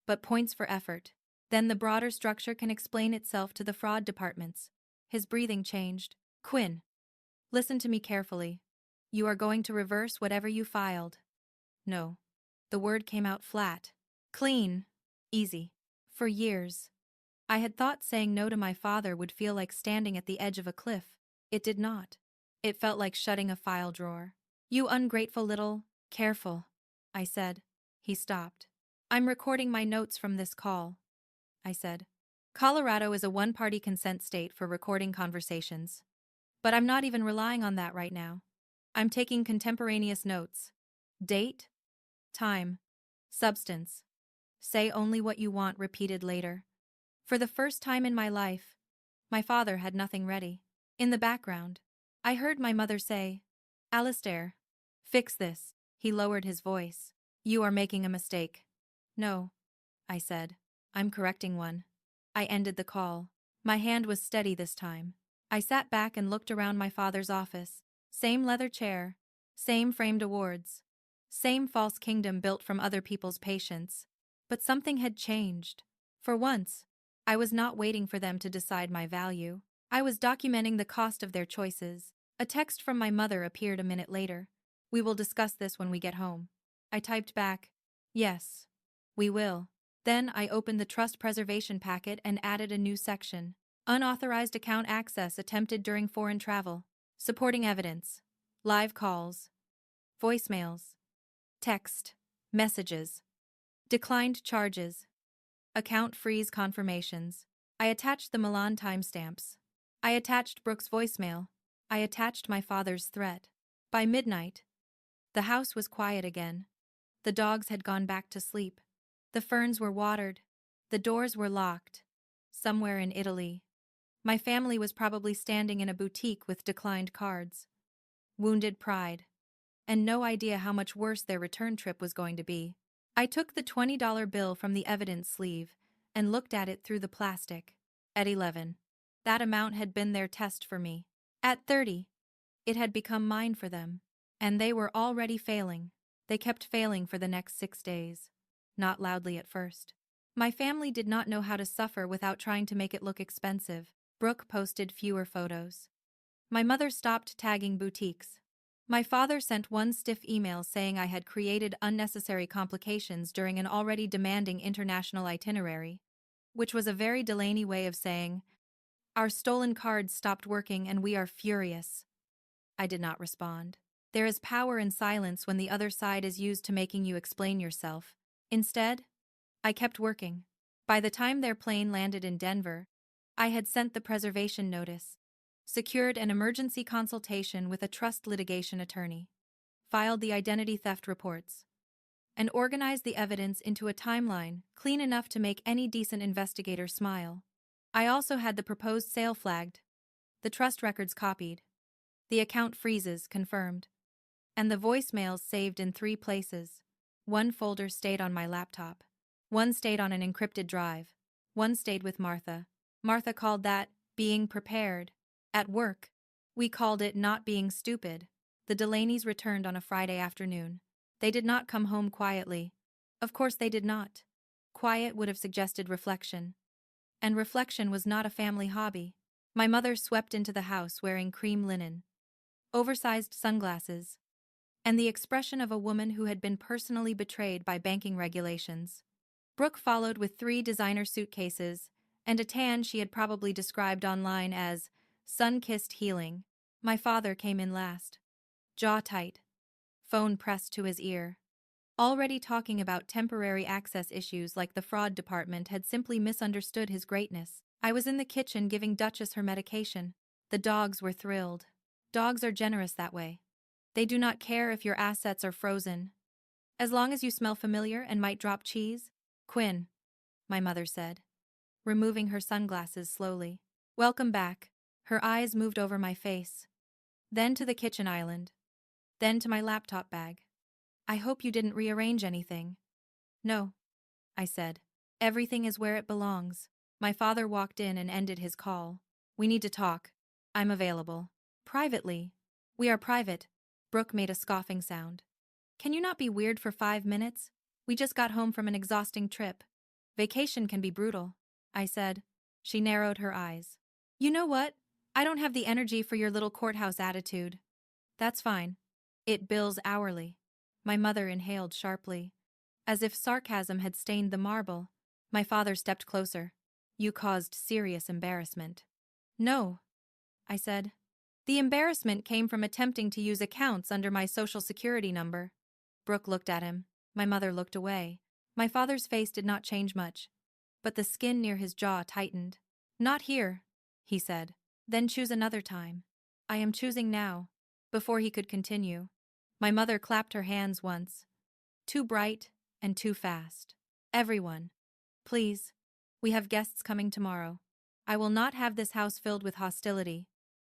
But points for effort. Then the broader structure can explain itself to the fraud departments. His breathing changed. "Quinn, listen to me carefully. You are going to reverse whatever you filed." "No." The word came out flat. "Clean. Easy." For years, I had thought saying no to my father would feel like standing at the edge of a cliff. It did not. It felt like shutting a file drawer. "You ungrateful little..." "Careful," I said. He stopped. "I'm recording my notes from this call," I said. Colorado is a one-party consent state for recording conversations. But I'm not even relying on that right now. I'm taking contemporaneous notes. Date, time, substance. Say only what you want repeated later. For the first time in my life, my father had nothing ready. In the background, I heard my mother say, "Alistair, fix this." He lowered his voice. "You are making a mistake." "No," I said. "I'm correcting one." I ended the call. My hand was steady this time. I sat back and looked around my father's office. Same leather chair, same framed awards, same false kingdom built from other people's patience. But something had changed. For once, I was not waiting for them to decide my value. I was documenting the cost of their choices. A text from my mother appeared a minute later. "We will discuss this when we get home." I typed back, "Yes, we will." Then I opened the trust preservation packet and added a new section. Unauthorized account access attempted during foreign travel. Supporting evidence. Live calls. Voicemails. Text. Messages. Declined charges. Account freeze confirmations. I attached the Milan timestamps. I attached Brooke's voicemail. I attached my father's threat. By midnight, the house was quiet again. The dogs had gone back to sleep. The ferns were watered. The doors were locked. Somewhere in Italy, my family was probably standing in a boutique with declined cards. Wounded pride. And no idea how much worse their return trip was going to be. I took the $20 bill from the evidence sleeve and looked at it through the plastic. At 11, that amount had been their test for me. At 30, it had become mine for them. And they were already failing. They kept failing for the next 6 days. Not loudly at first. My family did not know how to suffer without trying to make it look expensive. Brooke posted fewer photos. My mother stopped tagging boutiques. My father sent one stiff email saying I had created unnecessary complications during an already demanding international itinerary, which was a very Delaney way of saying, "Our stolen cards stopped working and we are furious." I did not respond. There is power in silence when the other side is used to making you explain yourself. Instead, I kept working. By the time their plane landed in Denver, I had sent the preservation notice, secured an emergency consultation with a trust litigation attorney, filed the identity theft reports, and organized the evidence into a timeline clean enough to make any decent investigator smile. I also had the proposed sale flagged, the trust records copied, the account freezes confirmed, and the voicemails saved in 3 places. One folder stayed on my laptop. One stayed on an encrypted drive. One stayed with Martha. Martha called that being prepared. At work, we called it not being stupid. The Delaneys returned on a Friday afternoon. They did not come home quietly. Of course they did not. Quiet would have suggested reflection. And reflection was not a family hobby. My mother swept into the house wearing cream linen, oversized sunglasses, and the expression of a woman who had been personally betrayed by banking regulations. Brooke followed with 3 designer suitcases and a tan she had probably described online as sun-kissed healing. My father came in last. Jaw tight. Phone pressed to his ear. Already talking about temporary access issues like the fraud department had simply misunderstood his greatness. I was in the kitchen giving Duchess her medication. The dogs were thrilled. Dogs are generous that way. They do not care if your assets are frozen. As long as you smell familiar and might drop cheese. Quinn, my mother said, removing her sunglasses slowly. Welcome back. Her eyes moved over my face. Then to the kitchen island. Then to my laptop bag. I hope you didn't rearrange anything. No, I said. Everything is where it belongs. My father walked in and ended his call. We need to talk. I'm available. Privately. We are private. Brooke made a scoffing sound. Can you not be weird for 5 minutes? We just got home from an exhausting trip. Vacation can be brutal, I said. She narrowed her eyes. You know what? I don't have the energy for your little courthouse attitude. That's fine. It bills hourly. My mother inhaled sharply. As if sarcasm had stained the marble, my father stepped closer. You caused serious embarrassment. No, I said. The embarrassment came from attempting to use accounts under my social security number. Brooke looked at him. My mother looked away. My father's face did not change much, but the skin near his jaw tightened. Not here, he said. Then choose another time. I am choosing now. Before he could continue, my mother clapped her hands once. Too bright and too fast. Everyone, please. We have guests coming tomorrow. I will not have this house filled with hostility.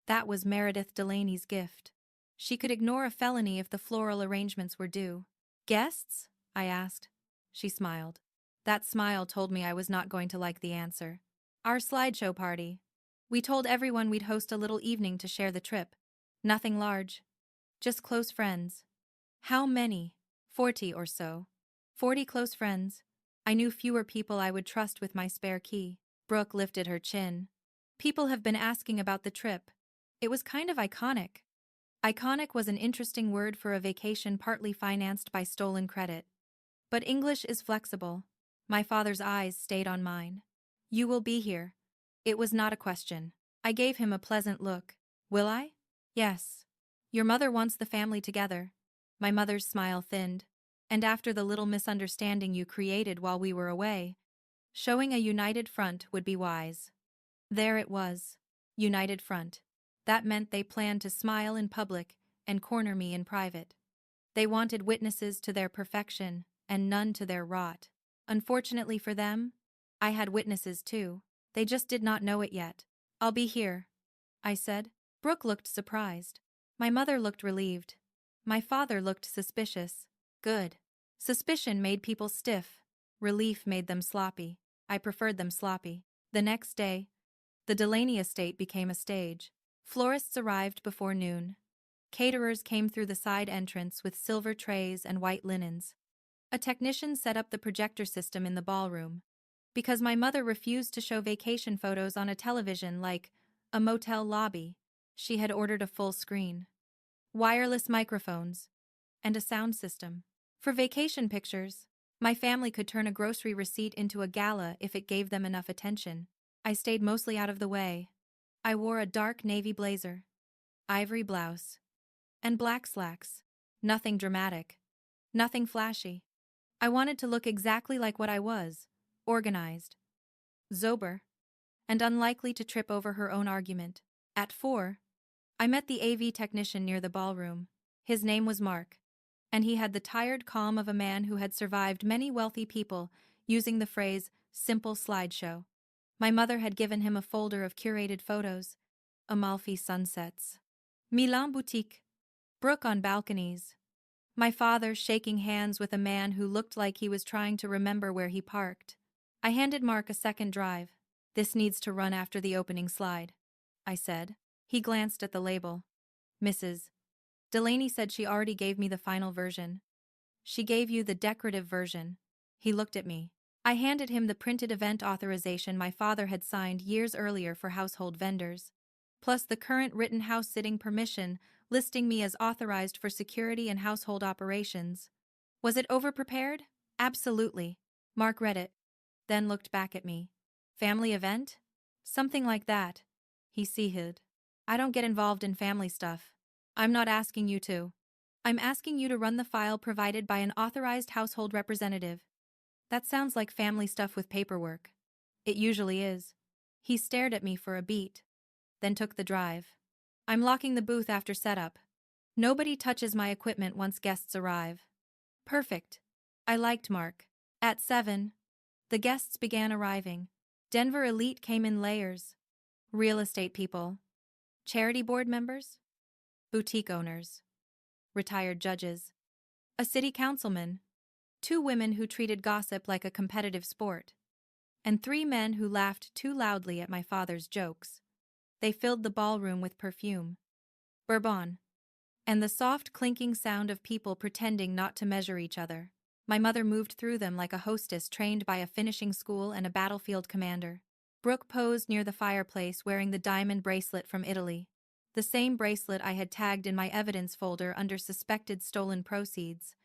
That was Meredith Delaney's gift. She could ignore a felony if the floral arrangements were due. Guests? I asked. She smiled. That smile told me I was not going to like the answer. Our slideshow party. We told everyone we'd host a little evening to share the trip. Nothing large. Just close friends. How many? 40 or so. 40 close friends. I knew fewer people I would trust with my spare key. Brooke lifted her chin. People have been asking about the trip. It was kind of iconic. Iconic was an interesting word for a vacation partly financed by stolen credit. But English is flexible. My father's eyes stayed on mine. You will be here. It was not a question. I gave him a pleasant look. Will I? Yes. Your mother wants the family together. My mother's smile thinned. And after the little misunderstanding you created while we were away, showing a united front would be wise. There it was. United front. That meant they planned to smile in public and corner me in private. They wanted witnesses to their perfection and none to their rot. Unfortunately for them, I had witnesses too. They just did not know it yet. I'll be here, I said. Brooke looked surprised. My mother looked relieved. My father looked suspicious. Good. Suspicion made people stiff. Relief made them sloppy. I preferred them sloppy. The next day, the Delaney estate became a stage. Florists arrived before noon. Caterers came through the side entrance with silver trays and white linens. A technician set up the projector system in the ballroom. Because my mother refused to show vacation photos on a television like a motel lobby, she had ordered a full screen, wireless microphones, and a sound system. For vacation pictures, my family could turn a grocery receipt into a gala if it gave them enough attention. I stayed mostly out of the way. I wore a dark navy blazer, ivory blouse, and black slacks. Nothing dramatic. Nothing flashy. I wanted to look exactly like what I was, organized, sober, and unlikely to trip over her own argument. At 4, I met the AV technician near the ballroom. His name was Mark, and he had the tired calm of a man who had survived many wealthy people using the phrase simple slideshow. My mother had given him a folder of curated photos, Amalfi sunsets, Milan boutique, Brooke on balconies, my father shaking hands with a man who looked like he was trying to remember where he parked. I handed Mark a second drive. This needs to run after the opening slide, I said. He glanced at the label. Mrs. Delaney said she already gave me the final version. She gave you the decorative version. He looked at me. I handed him the printed event authorization my father had signed years earlier for household vendors, plus the current written house-sitting permission listing me as authorized for security and household operations. Was it overprepared? Absolutely. Mark read it, then looked back at me. Family event? Something like that. He seehed. I don't get involved in family stuff. I'm not asking you to. I'm asking you to run the file provided by an authorized household representative. That sounds like family stuff with paperwork. It usually is. He stared at me for a beat, then took the drive. I'm locking the booth after setup. Nobody touches my equipment once guests arrive. Perfect. I liked Mark. At 7, the guests began arriving. Denver elite came in layers. Real estate people. Charity board members. Boutique owners. Retired judges. A city councilman. 2 women who treated gossip like a competitive sport. And 3 men who laughed too loudly at my father's jokes. They filled the ballroom with perfume. Bourbon. And the soft clinking sound of people pretending not to measure each other. My mother moved through them like a hostess trained by a finishing school and a battlefield commander. Brooke posed near the fireplace wearing the diamond bracelet from Italy. The same bracelet I had tagged in my evidence folder under suspected stolen proceeds.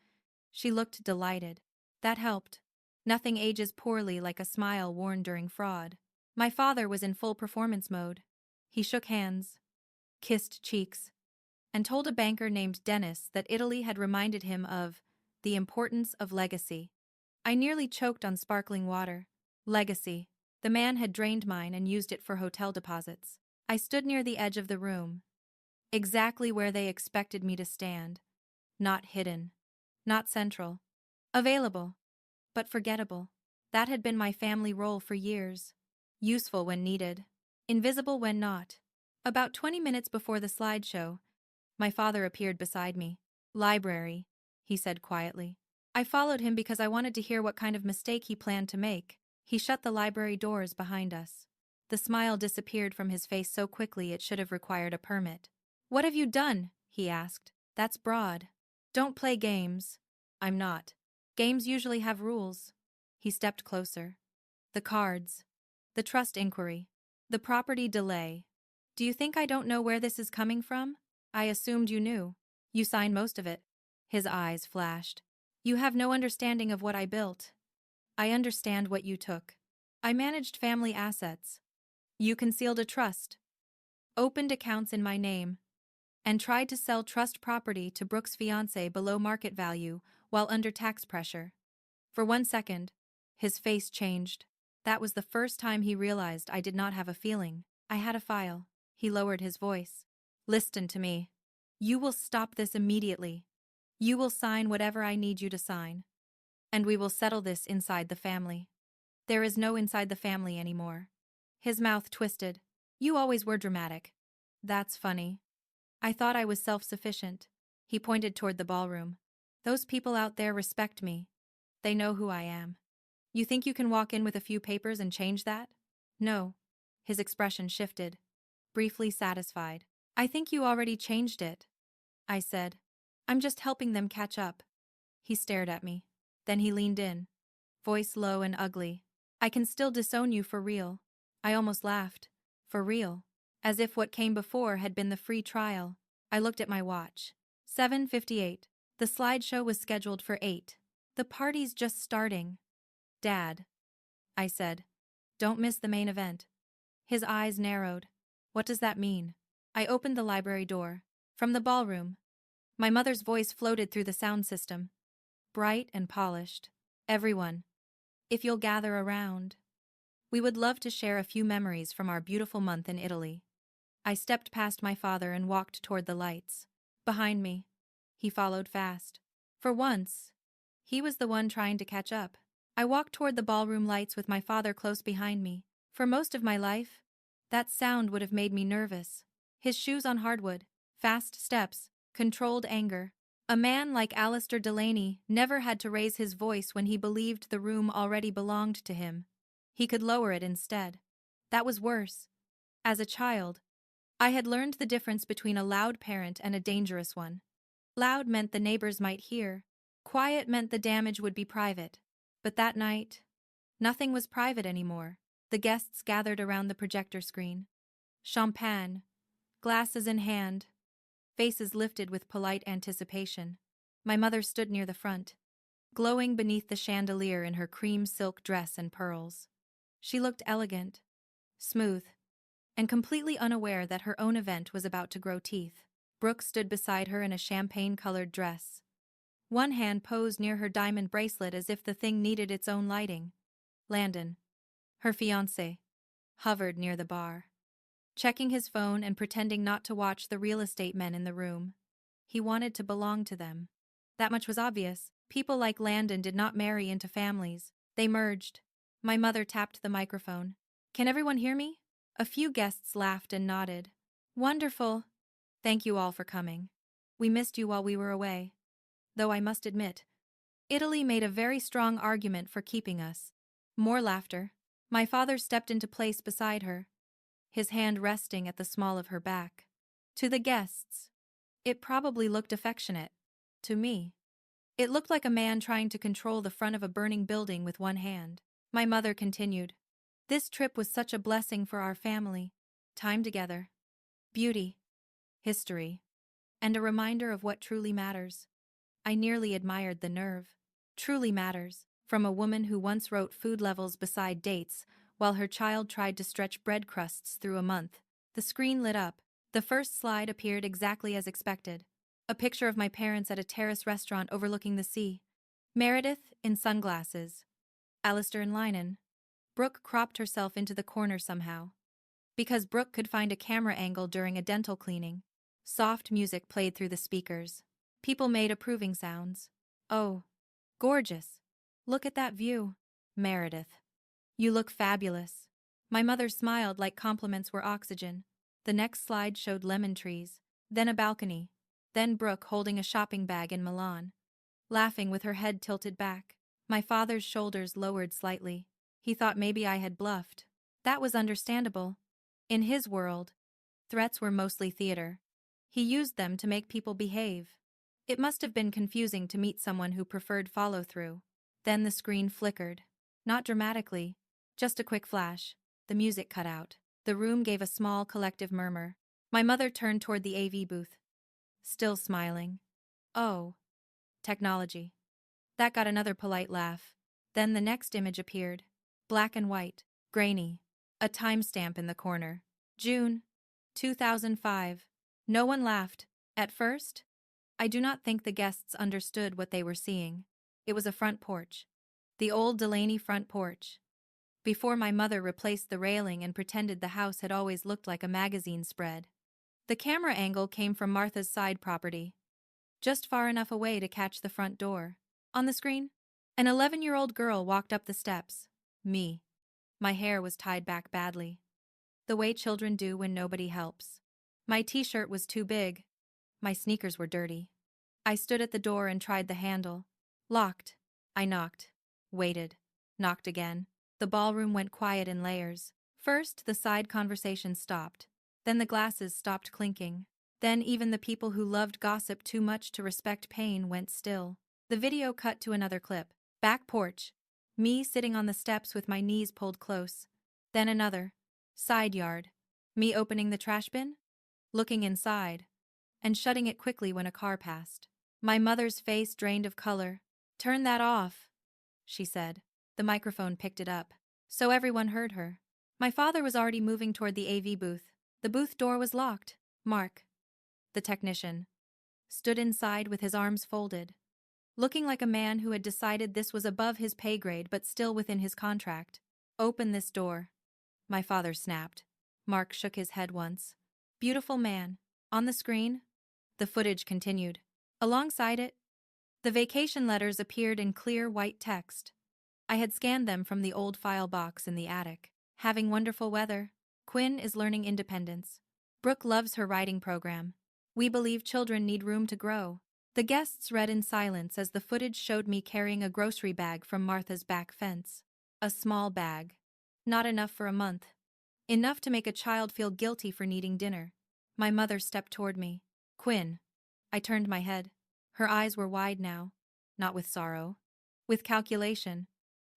She looked delighted. That helped. Nothing ages poorly like a smile worn during fraud. My father was in full performance mode. He shook hands, kissed cheeks, and told a banker named Dennis that Italy had reminded him of the importance of legacy. I nearly choked on sparkling water. Legacy. The man had drained mine and used it for hotel deposits. I stood near the edge of the room, exactly where they expected me to stand. Not hidden. Not central. Available. But forgettable. That had been my family role for years. Useful when needed. Invisible when not. About 20 minutes before the slideshow, my father appeared beside me. Library, he said quietly. I followed him because I wanted to hear what kind of mistake he planned to make. He shut the library doors behind us. The smile disappeared from his face so quickly it should have required a permit. What have you done? He asked. That's broad. Don't play games. I'm not. Games usually have rules. He stepped closer. The cards. The trust inquiry. The property delay. Do you think I don't know where this is coming from? I assumed you knew. You signed most of it. His eyes flashed. You have no understanding of what I built. I understand what you took. I managed family assets. You concealed a trust. Opened accounts in my name. And tried to sell trust property to Brooke's fiancé below market value while under tax pressure. For 1 second, his face changed. That was the first time he realized I did not have a feeling. I had a file. He lowered his voice. Listen to me. You will stop this immediately. You will sign whatever I need you to sign. And we will settle this inside the family. There is no inside the family anymore. His mouth twisted. You always were dramatic. That's funny. I thought I was self-sufficient. He pointed toward the ballroom. Those people out there respect me. They know who I am. You think you can walk in with a few papers and change that? No. His expression shifted. Briefly satisfied. I think you already changed it. I said. I'm just helping them catch up. He stared at me. Then he leaned in. Voice low and ugly. I can still disown you for real. I almost laughed. For real. As if what came before had been the free trial. I looked at my watch. 7:58. The slideshow was scheduled for 8. The party's just starting. Dad. I said. Don't miss the main event. His eyes narrowed. What does that mean? I opened the library door. From the ballroom. My mother's voice floated through the sound system. Bright and polished. Everyone. If you'll gather around. We would love to share a few memories from our beautiful month in Italy. I stepped past my father and walked toward the lights. Behind me. He followed fast. For once, he was the one trying to catch up. I walked toward the ballroom lights with my father close behind me. For most of my life, that sound would have made me nervous. His shoes on hardwood, fast steps, controlled anger. A man like Quinn Delaney never had to raise his voice when he believed the room already belonged to him. He could lower it instead. That was worse. As a child, I had learned the difference between a loud parent and a dangerous one. Loud meant the neighbors might hear. Quiet meant the damage would be private. But that night, nothing was private anymore. The guests gathered around the projector screen. Champagne, glasses in hand, faces lifted with polite anticipation. My mother stood near the front. glowing beneath the chandelier in her cream silk dress and pearls. She looked elegant, smooth, and completely unaware that her own event was about to grow teeth. Brooke stood beside her in a champagne-colored dress. One hand posed near her diamond bracelet as if the thing needed its own lighting. Landon, her fiancé, hovered near the bar, checking his phone and pretending not to watch the real estate men in the room. He wanted to belong to them. That much was obvious. People like Landon did not marry into families. They merged. My mother tapped the microphone. "Can everyone hear me?" A few guests laughed and nodded. "Wonderful. Thank you all for coming. We missed you while we were away. Though I must admit, Italy made a very strong argument for keeping us." More laughter. My father stepped into place beside her, his hand resting at the small of her back. To the guests, it probably looked affectionate. To me, it looked like a man trying to control the front of a burning building with one hand. My mother continued. "This trip was such a blessing for our family. Time together. Beauty. History. And a reminder of what truly matters." I nearly admired the nerve. Truly matters. From a woman who once wrote food levels beside dates while her child tried to stretch bread crusts through a month. The screen lit up. The first slide appeared exactly as expected. A picture of my parents at a terrace restaurant overlooking the sea. Meredith, in sunglasses. Alistair in linen. Brooke cropped herself into the corner somehow. Because Brooke could find a camera angle during a dental cleaning. Soft music played through the speakers. People made approving sounds. "Oh, gorgeous. Look at that view. Meredith. You look fabulous." My mother smiled like compliments were oxygen. The next slide showed lemon trees, then a balcony, then Brooke holding a shopping bag in Milan, laughing with her head tilted back. My father's shoulders lowered slightly. He thought maybe I had bluffed. That was understandable. In his world, threats were mostly theater. He used them to make people behave. It must have been confusing to meet someone who preferred follow-through. Then the screen flickered. Not dramatically, just a quick flash. The music cut out. The room gave a small collective murmur. My mother turned toward the AV booth, still smiling. "Oh, technology." That got another polite laugh. Then the next image appeared. Black and white, grainy. A timestamp in the corner. June 2005. No one laughed. At first, I do not think the guests understood what they were seeing. It was a front porch. The old Delaney front porch. Before my mother replaced the railing and pretended the house had always looked like a magazine spread. The camera angle came from Martha's side property, just far enough away to catch the front door. On the screen, an 11-year-old girl walked up the steps. Me. My hair was tied back badly, the way children do when nobody helps. My t-shirt was too big. My sneakers were dirty. I stood at the door and tried the handle. Locked. I knocked. Waited. Knocked again. The ballroom went quiet in layers. First, the side conversation stopped. Then the glasses stopped clinking. Then even the people who loved gossip too much to respect pain went still. The video cut to another clip. Back porch. Me sitting on the steps with my knees pulled close. Then another. Side yard. Me opening the trash bin, looking inside, and shutting it quickly when a car passed. My mother's face drained of color. "Turn that off," she said. The microphone picked it up, so everyone heard her. My father was already moving toward the AV booth. The booth door was locked. Mark, the technician, stood inside with his arms folded, looking like a man who had decided this was above his pay grade but still within his contract. "Open this door," my father snapped. Mark shook his head once. "Beautiful man." On the screen, the footage continued. Alongside it, the vacation letters appeared in clear white text. I had scanned them from the old file box in the attic. "Having wonderful weather. Quinn is learning independence. Brooke loves her writing program. We believe children need room to grow." The guests read in silence as the footage showed me carrying a grocery bag from Martha's back fence. A small bag. Not enough for a month. Enough to make a child feel guilty for needing dinner. My mother stepped toward me. "Quinn." I turned my head. Her eyes were wide now. Not with sorrow. With calculation.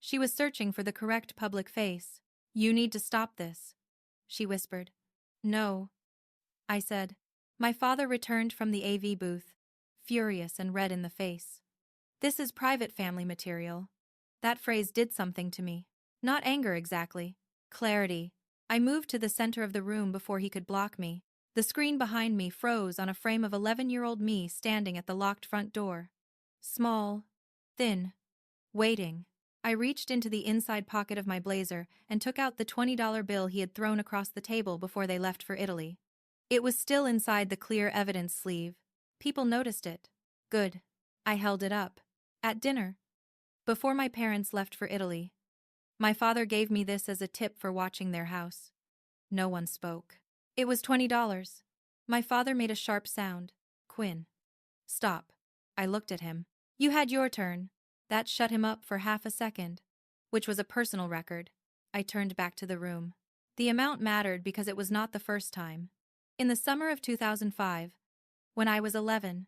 She was searching for the correct public face. "You need to stop this," she whispered. "No," I said. My father returned from the AV booth, furious and red in the face. This is private family material. That phrase did something to me. Not anger exactly. Clarity. I moved to the center of the room before he could block me. The screen behind me froze on a frame of 11-year-old me standing at the locked front door. Small. Thin. Waiting. I reached into the inside pocket of my blazer and took out the $20 bill he had thrown across the table before they left for Italy. It was still inside the clear evidence sleeve. People noticed it. Good. I held it up. At dinner. Before my parents left for Italy. My father gave me this as a tip for watching their house. No one spoke. It was $20. My father made a sharp sound. Quinn. Stop. I looked at him. You had your turn. That shut him up for half a second. Which was a personal record. I turned back to the room. The amount mattered because it was not the first time. In the summer of 2005, when I was 11,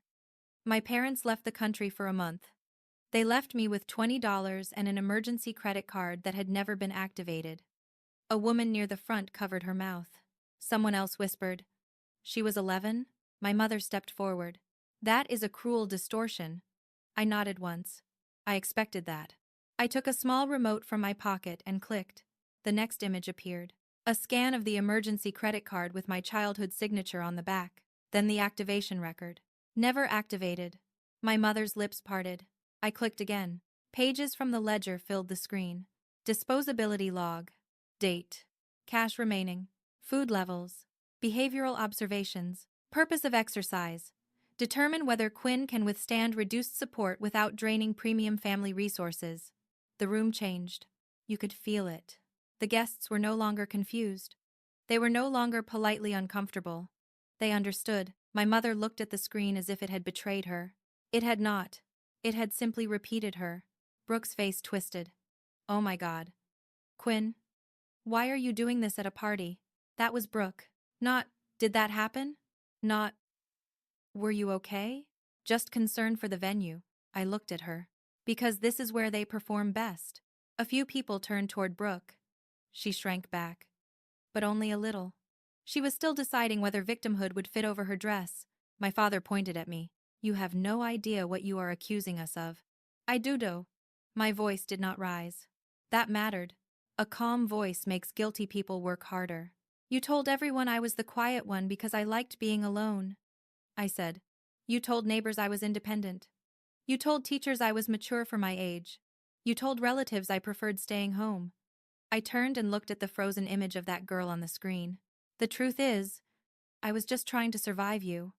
my parents left the country for a month. They left me with $20 and an emergency credit card that had never been activated. A woman near the front covered her mouth. Someone else whispered. She was 11? My mother stepped forward. That is a cruel distortion. I nodded once. I expected that. I took a small remote from my pocket and clicked. The next image appeared. A scan of the emergency credit card with my childhood signature on the back. Then the activation record. Never activated. My mother's lips parted. I clicked again. Pages from the ledger filled the screen. Disposability log. Date. Cash remaining. Food levels. Behavioral observations. Purpose of exercise. Determine whether Quinn can withstand reduced support without draining premium family resources. The room changed. You could feel it. The guests were no longer confused. They were no longer politely uncomfortable. They understood. My mother looked at the screen as if it had betrayed her. It had not. It had simply repeated her. Brooke's face twisted. Oh my God. Quinn? Why are you doing this at a party? That was Brooke. Not, did that happen? Not, were you okay? Just concerned for the venue. I looked at her. Because this is where they perform best. A few people turned toward Brooke. She shrank back. But only a little. She was still deciding whether victimhood would fit over her dress. My father pointed at me. You have no idea what you are accusing us of. I do though. My voice did not rise. That mattered. A calm voice makes guilty people work harder. You told everyone I was the quiet one because I liked being alone. I said. You told neighbors I was independent. You told teachers I was mature for my age. You told relatives I preferred staying home. I turned and looked at the frozen image of that girl on the screen. The truth is, I was just trying to survive you.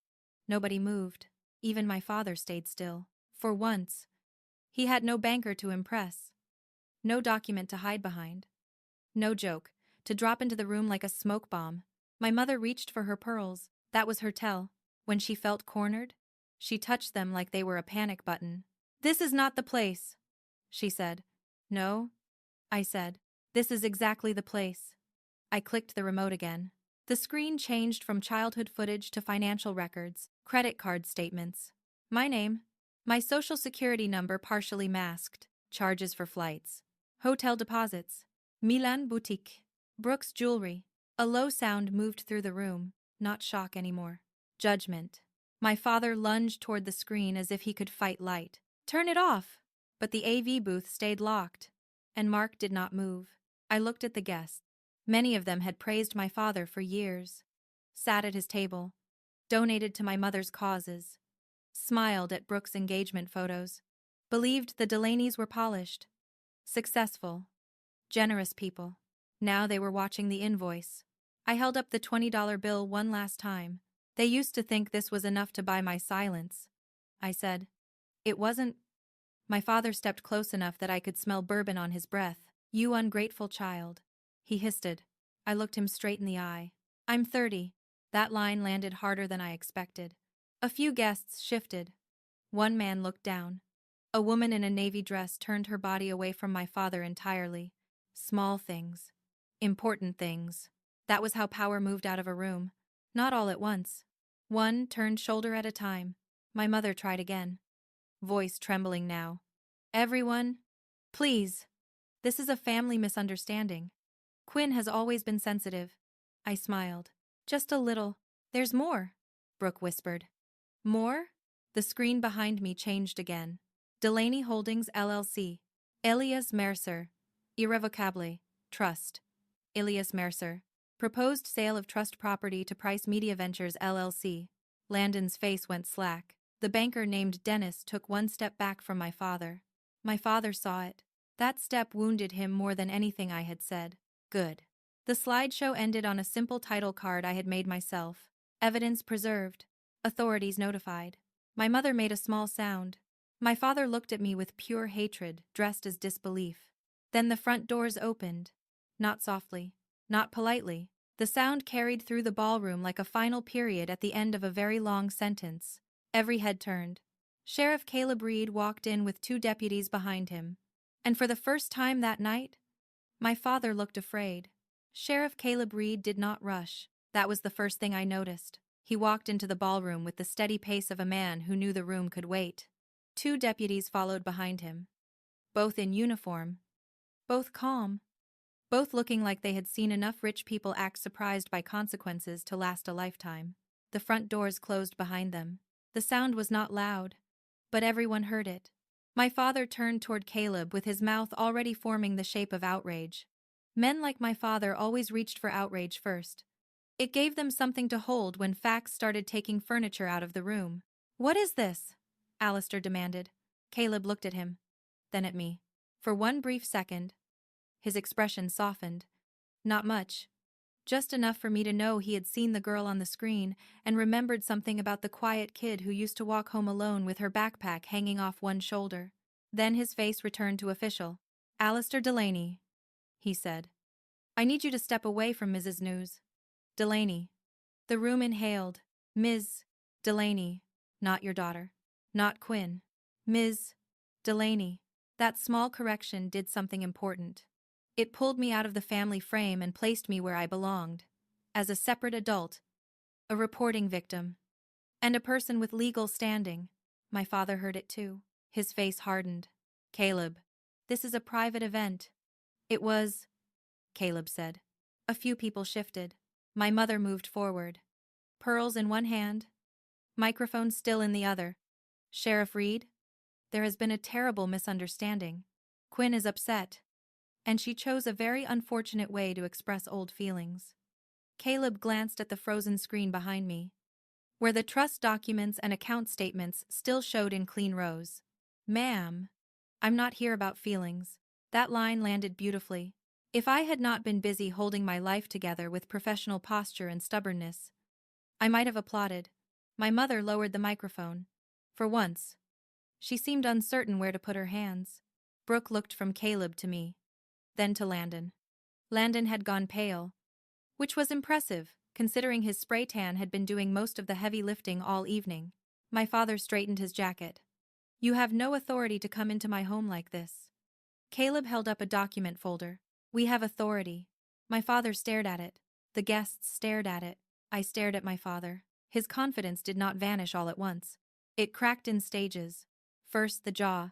Nobody moved. Even my father stayed still. For once. He had no banker to impress. No document to hide behind. No joke, to drop into the room like a smoke bomb. My mother reached for her pearls. That was her tell. When she felt cornered, she touched them like they were a panic button. This is not the place, she said. No, I said. This is exactly the place. I clicked the remote again. The screen changed from childhood footage to financial records, credit card statements. My name, my social security number partially masked, charges for flights, hotel deposits, Milan boutique, Brooks jewelry. A low sound moved through the room, not shock anymore. Judgment. My father lunged toward the screen as if he could fight light. Turn it off! But the AV booth stayed locked, and Mark did not move. I looked at the guests. Many of them had praised my father for years, sat at his table, donated to my mother's causes, smiled at Brooke's engagement photos, believed the Delaneys were polished, successful, generous people. Now they were watching the invoice. I held up the $20 bill one last time. They used to think this was enough to buy my silence. I said. It wasn't. My father stepped close enough that I could smell bourbon on his breath. You ungrateful child. He hissed. I looked him straight in the eye. I'm 30. That line landed harder than I expected. A few guests shifted. One man looked down. A woman in a navy dress turned her body away from my father entirely. Small things. Important things. That was how power moved out of a room. Not all at once. One turned shoulder at a time. My mother tried again. Voice trembling now. Everyone, please. This is a family misunderstanding. Quinn has always been sensitive. I smiled. Just a little. There's more, Brooke whispered. More? The screen behind me changed again. Delaney Holdings LLC. Elias Mercer. Irrevocable. Trust. Elias Mercer. Proposed sale of trust property to Price Media Ventures LLC. Landon's face went slack. The banker named Dennis took one step back from my father. My father saw it. That step wounded him more than anything I had said. Good. The slideshow ended on a simple title card I had made myself. Evidence preserved. Authorities notified. My mother made a small sound. My father looked at me with pure hatred, dressed as disbelief. Then the front doors opened. Not softly. Not politely. The sound carried through the ballroom like a final period at the end of a very long sentence. Every head turned. Sheriff Caleb Reed walked in with 2 deputies behind him. And for the first time that night, my father looked afraid. Sheriff Caleb Reed did not rush. That was the first thing I noticed. He walked into the ballroom with the steady pace of a man who knew the room could wait. 2 deputies followed behind him. Both in uniform. Both calm. Both looking like they had seen enough rich people act surprised by consequences to last a lifetime. The front doors closed behind them. The sound was not loud, but everyone heard it. My father turned toward Caleb with his mouth already forming the shape of outrage. Men like my father always reached for outrage first. It gave them something to hold when facts started taking furniture out of the room. "What is this?" Alistair demanded. Caleb looked at him, then at me. For one brief second, his expression softened. Not much. Just enough for me to know he had seen the girl on the screen and remembered something about the quiet kid who used to walk home alone with her backpack hanging off one shoulder. Then his face returned to official. "Alistair Delaney," he said. "I need you to step away from Mrs. News." Delaney. The room inhaled. "Ms. Delaney, not your daughter. Not Quinn. Ms. Delaney." That small correction did something important. It pulled me out of the family frame and placed me where I belonged. As a separate adult, a reporting victim, and a person with legal standing. My father heard it too. His face hardened. "Caleb, this is a private event." "It was," Caleb said. A few people shifted. My mother moved forward. Pearls in one hand, microphone still in the other. "Sheriff Reed, there has been a terrible misunderstanding. Quinn is upset." And she chose a very unfortunate way to express old feelings. Caleb glanced at the frozen screen behind me, where the trust documents and account statements still showed in clean rows. "Ma'am, I'm not here about feelings." That line landed beautifully. If I had not been busy holding my life together with professional posture and stubbornness, I might have applauded. My mother lowered the microphone. For once, she seemed uncertain where to put her hands. Brooke looked from Caleb to me, then to Landon. Landon had gone pale, which was impressive, considering his spray tan had been doing most of the heavy lifting all evening. My father straightened his jacket. "You have no authority to come into my home like this." Caleb held up a document folder. "We have authority." My father stared at it. The guests stared at it. I stared at my father. His confidence did not vanish all at once. It cracked in stages. First the jaw,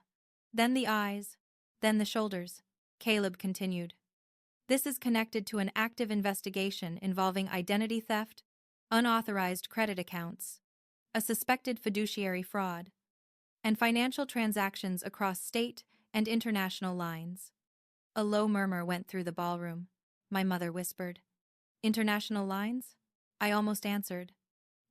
then the eyes, then the shoulders. Caleb continued. "This is connected to an active investigation involving identity theft, unauthorized credit accounts, a suspected fiduciary fraud, and financial transactions across state and international lines." A low murmur went through the ballroom. My mother whispered, "International lines?" I almost answered.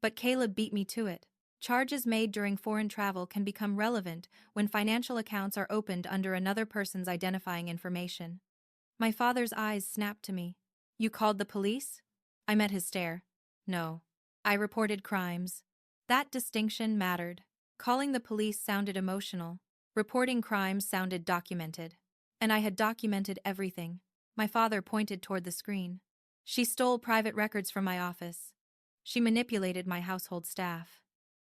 But Caleb beat me to it. Charges made during foreign travel can become relevant when financial accounts are opened under another person's identifying information. My father's eyes snapped to me. "You called the police?" I met his stare. "No. I reported crimes." That distinction mattered. Calling the police sounded emotional. Reporting crimes sounded documented. And I had documented everything. My father pointed toward the screen. "She stole private records from my office. She manipulated my household staff.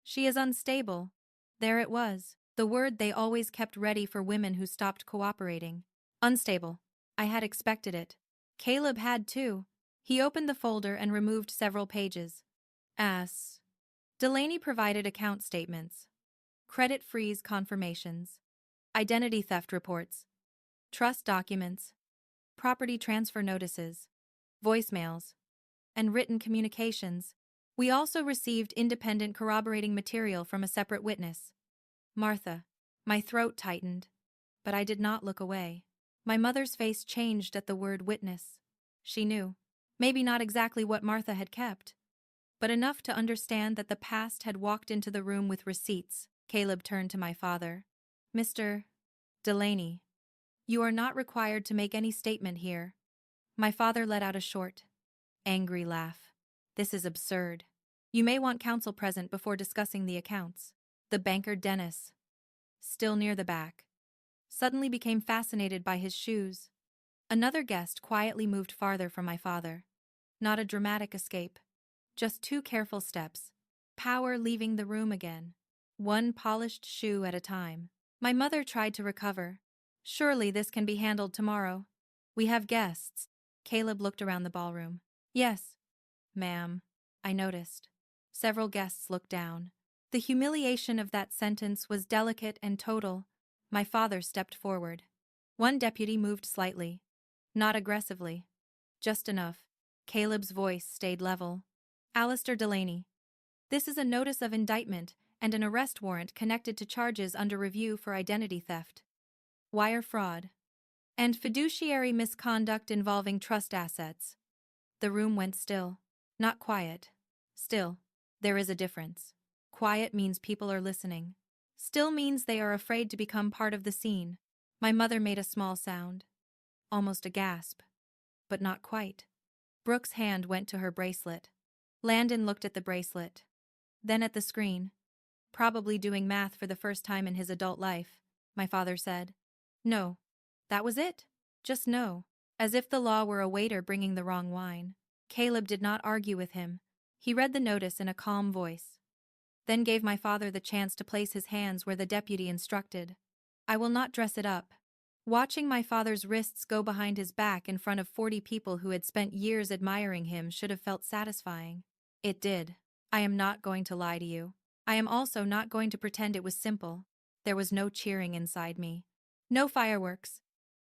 She is unstable." There it was, the word they always kept ready for women who stopped cooperating. Unstable. I had expected it. Caleb had too. He opened the folder and removed several pages. Delaney provided account statements, credit freeze confirmations, identity theft reports, trust documents, property transfer notices, voicemails, and written communications. We also received independent corroborating material from a separate witness, Martha. My throat tightened, but I did not look away. My mother's face changed at the word witness. She knew. Maybe not exactly what Martha had kept, but enough to understand that the past had walked into the room with receipts. Caleb turned to my father. Mr. Delaney, you are not required to make any statement here. My father let out a short, angry laugh. This is absurd. You may want counsel present before discussing the accounts. The banker Dennis, still near the back, suddenly became fascinated by his shoes. Another guest quietly moved farther from my father. Not a dramatic escape, just 2 careful steps. Power leaving the room again, one polished shoe at a time. My mother tried to recover. Surely this can be handled tomorrow. We have guests. Caleb looked around the ballroom. Yes, ma'am, I noticed. Several guests looked down. The humiliation of that sentence was delicate and total. My father stepped forward. One deputy moved slightly. Not aggressively. Just enough. Caleb's voice stayed level. Alistair Delaney. This is a notice of indictment and an arrest warrant connected to charges under review for identity theft, wire fraud, and fiduciary misconduct involving trust assets. The room went still. Not quiet. Still. There is a difference. Quiet means people are listening. Still means they are afraid to become part of the scene. My mother made a small sound. Almost a gasp. But not quite. Brooke's hand went to her bracelet. Landon looked at the bracelet. Then at the screen. Probably doing math for the first time in his adult life, my father said. No. That was it. Just no. As if the law were a waiter bringing the wrong wine. Caleb did not argue with him. He read the notice in a calm voice. Then gave my father the chance to place his hands where the deputy instructed. I will not dress it up. Watching my father's wrists go behind his back in front of 40 people who had spent years admiring him should have felt satisfying. It did. I am not going to lie to you. I am also not going to pretend it was simple. There was no cheering inside me. No fireworks.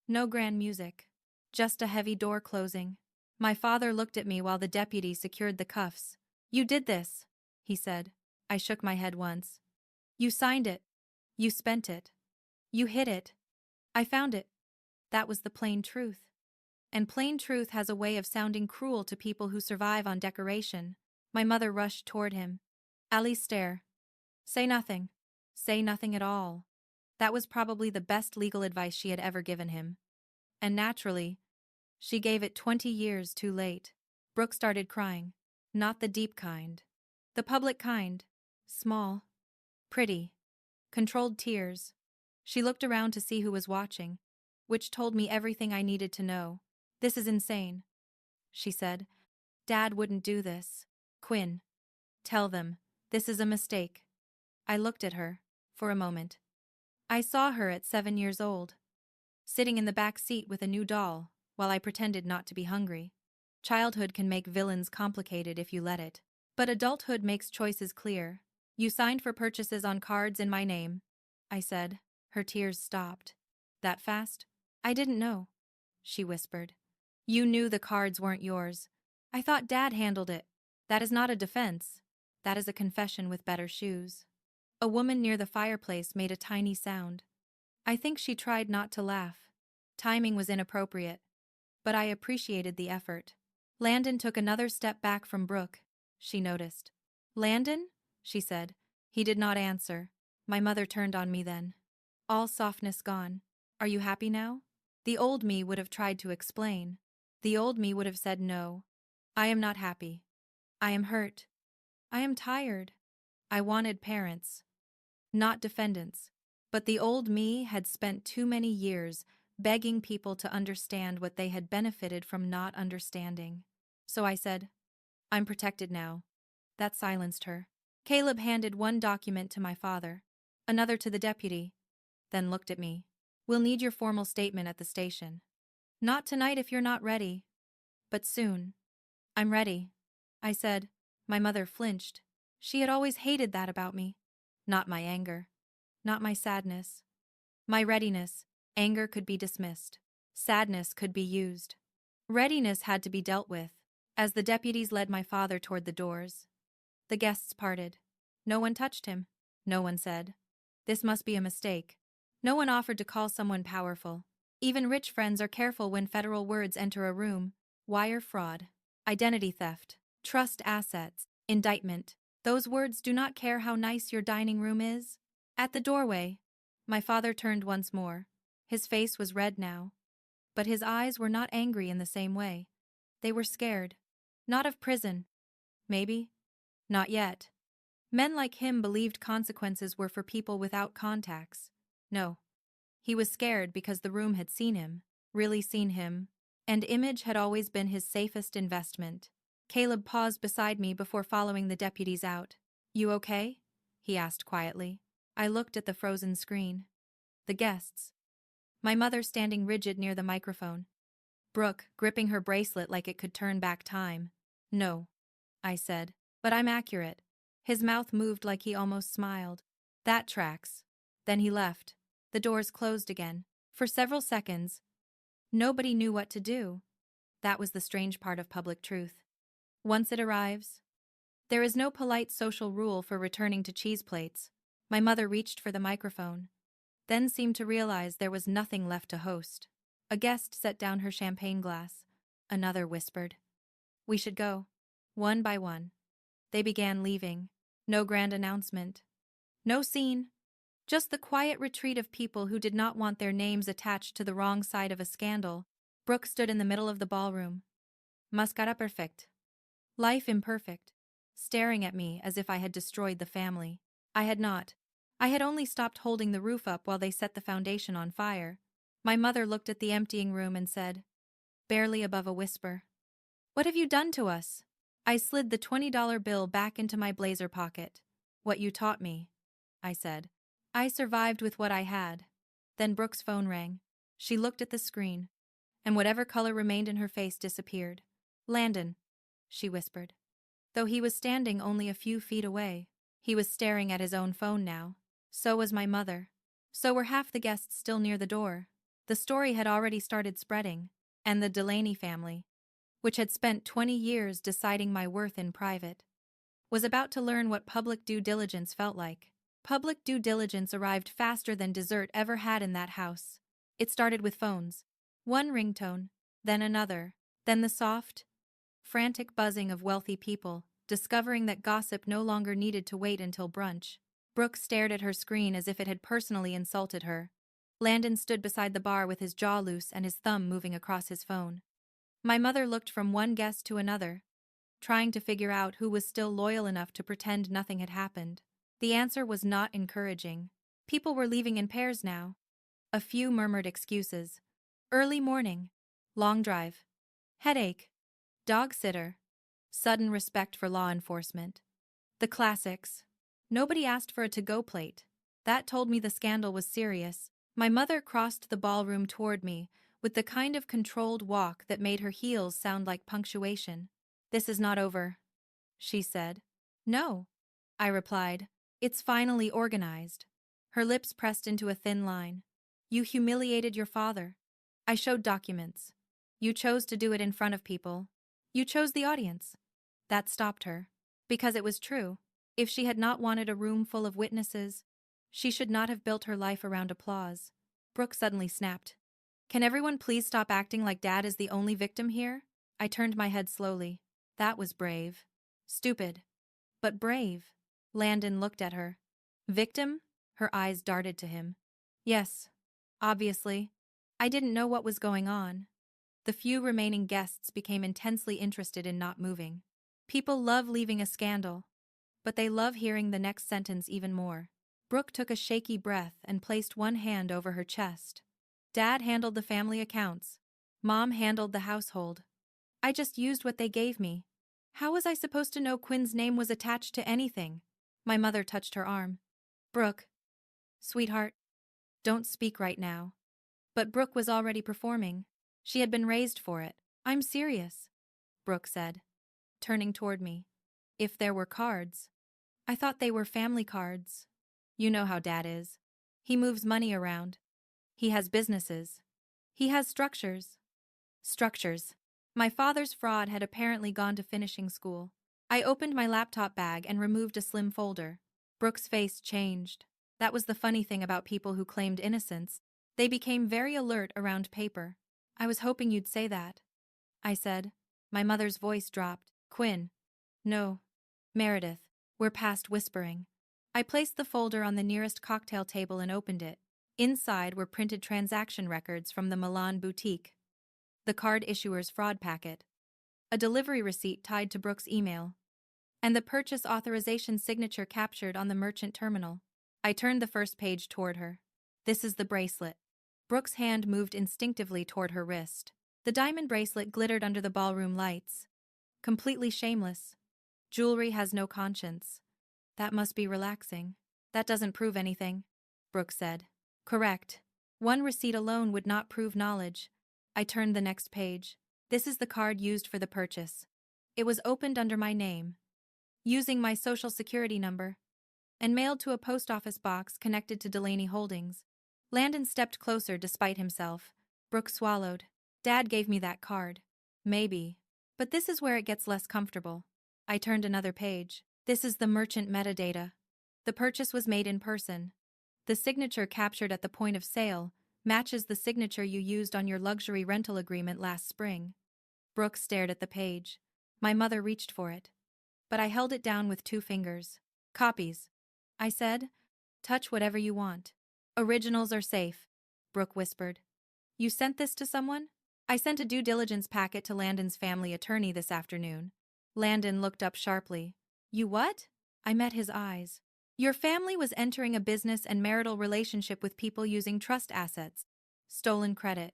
No grand music. Just a heavy door closing. My father looked at me while the deputy secured the cuffs. You did this, he said. I shook my head once. You signed it. You spent it. You hid it. I found it. That was the plain truth. And plain truth has a way of sounding cruel to people who survive on decoration. My mother rushed toward him. Alistair. Say nothing. Say nothing at all. That was probably the best legal advice she had ever given him. And naturally, she gave it 20 years too late. Brooke started crying. Not the deep kind. The public kind. Small. Pretty. Controlled tears. She looked around to see who was watching, which told me everything I needed to know. This is insane, she said. Dad wouldn't do this. Quinn. Tell them. This is a mistake. I looked at her, for a moment. I saw her at 7 years old, sitting in the back seat with a new doll, while I pretended not to be hungry. Childhood can make villains complicated if you let it. But adulthood makes choices clear. You signed for purchases on cards in my name, I said. Her tears stopped. That fast? I didn't know, she whispered. You knew the cards weren't yours. I thought Dad handled it. That is not a defense. That is a confession with better shoes. A woman near the fireplace made a tiny sound. I think she tried not to laugh. Timing was inappropriate, but I appreciated the effort. Landon took another step back from Brooke, she noticed. Landon? She said. He did not answer. My mother turned on me then. All softness gone. Are you happy now? The old me would have tried to explain. The old me would have said no. I am not happy. I am hurt. I am tired. I wanted parents, not defendants. But the old me had spent too many years begging people to understand what they had benefited from not understanding. So I said, I'm protected now. That silenced her. Caleb handed one document to my father, another to the deputy, then looked at me. We'll need your formal statement at the station. Not tonight if you're not ready, but soon. I'm ready, I said. My mother flinched. She had always hated that about me. Not my anger. Not my sadness. My readiness. Anger could be dismissed. Sadness could be used. Readiness had to be dealt with. As the deputies led my father toward the doors, the guests parted. No one touched him. No one said, this must be a mistake. No one offered to call someone powerful. Even rich friends are careful when federal words enter a room. Wire fraud, identity theft, trust assets, indictment. Those words do not care how nice your dining room is. At the doorway, my father turned once more. His face was red now. But his eyes were not angry in the same way. They were scared. Not of prison. Maybe. Not yet. Men like him believed consequences were for people without contacts. No. He was scared because the room had seen him, really seen him, and image had always been his safest investment. Caleb paused beside me before following the deputies out. "You okay?" he asked quietly. I looked at the frozen screen. The guests. My mother standing rigid near the microphone. Brooke gripping her bracelet like it could turn back time. "No," I said, "but I'm accurate." His mouth moved like he almost smiled. "That tracks." Then he left. The doors closed again. For several seconds, nobody knew what to do. That was the strange part of public truth. Once it arrives, there is no polite social rule for returning to cheese plates. My mother reached for the microphone, then seemed to realize there was nothing left to host. A guest set down her champagne glass. Another whispered, "We should go." One by one, they began leaving. No grand announcement. No scene. Just the quiet retreat of people who did not want their names attached to the wrong side of a scandal. Brooke stood in the middle of the ballroom. Mascara perfect. Life imperfect. Staring at me as if I had destroyed the family. I had not. I had only stopped holding the roof up while they set the foundation on fire. My mother looked at the emptying room and said, barely above a whisper, "What have you done to us?" I slid the $20 bill back into my blazer pocket. "What you taught me," I said. I survived with what I had. Then Brooke's phone rang. She looked at the screen, and whatever color remained in her face disappeared. "Landon," she whispered. Though he was standing only a few feet away, he was staring at his own phone now. So was my mother. So were half the guests still near the door. The story had already started spreading, and the Delaney family, which had spent 20 years deciding my worth in private, was about to learn what public due diligence felt like. Public due diligence arrived faster than dessert ever had in that house. It started with phones. One ringtone, then another, then the soft, frantic buzzing of wealthy people, discovering that gossip no longer needed to wait until brunch. Brooke stared at her screen as if it had personally insulted her. Landon stood beside the bar with his jaw loose and his thumb moving across his phone. My mother looked from one guest to another, trying to figure out who was still loyal enough to pretend nothing had happened. The answer was not encouraging. People were leaving in pairs now. A few murmured excuses. Early morning, long drive, headache, dog sitter, sudden respect for law enforcement. The classics. Nobody asked for a to-go plate. That told me the scandal was serious. My mother crossed the ballroom toward me, with the kind of controlled walk that made her heels sound like punctuation. "This is not over," she said. "No," I replied. "It's finally organized." Her lips pressed into a thin line. "You humiliated your father." I showed documents. "You chose to do it in front of people. You chose the audience." That stopped her. Because it was true. If she had not wanted a room full of witnesses, she should not have built her life around applause. Brooke suddenly snapped. "Can everyone please stop acting like Dad is the only victim here?" I turned my head slowly. That was brave. Stupid. But brave. Landon looked at her. "Victim?" Her eyes darted to him. "Yes. Obviously. I didn't know what was going on." The few remaining guests became intensely interested in not moving. People love leaving a scandal, but they love hearing the next sentence even more. Brooke took a shaky breath and placed one hand over her chest. "Dad handled the family accounts. Mom handled the household. I just used what they gave me. How was I supposed to know Quinn's name was attached to anything?" My mother touched her arm. "Brooke. Sweetheart. Don't speak right now." But Brooke was already performing. She had been raised for it. "I'm serious," Brooke said, turning toward me. "If there were cards. I thought they were family cards. You know how Dad is. He moves money around. He has businesses. He has structures." Structures. My father's fraud had apparently gone to finishing school. I opened my laptop bag and removed a slim folder. Brooke's face changed. That was the funny thing about people who claimed innocence. They became very alert around paper. I was hoping you'd say that, I said. My mother's voice dropped. Quinn. No. Meredith. We're past whispering. I placed the folder on the nearest cocktail table and opened it. Inside were printed transaction records from the Milan boutique, the card issuer's fraud packet, a delivery receipt tied to Brooke's email, and the purchase authorization signature captured on the merchant terminal. I turned the first page toward her. This is the bracelet. Brooke's hand moved instinctively toward her wrist. The diamond bracelet glittered under the ballroom lights. Completely shameless. Jewelry has no conscience. That must be relaxing. That doesn't prove anything, Brooke said. Correct. One receipt alone would not prove knowledge. I turned the next page. This is the card used for the purchase. It was opened under my name, using my social security number, and mailed to a post office box connected to Delaney Holdings. Landon stepped closer despite himself. Brooke swallowed. Dad gave me that card. Maybe. But this is where it gets less comfortable. I turned another page. This is the merchant metadata. The purchase was made in person. The signature captured at the point of sale matches the signature you used on your luxury rental agreement last spring. Brooke stared at the page. My mother reached for it, but I held it down with 2 fingers. Copies, I said. Touch whatever you want. Originals are safe, Brooke whispered. You sent this to someone? I sent a due diligence packet to Landon's family attorney this afternoon. Landon looked up sharply. You what? I met his eyes. Your family was entering a business and marital relationship with people using trust assets, stolen credit,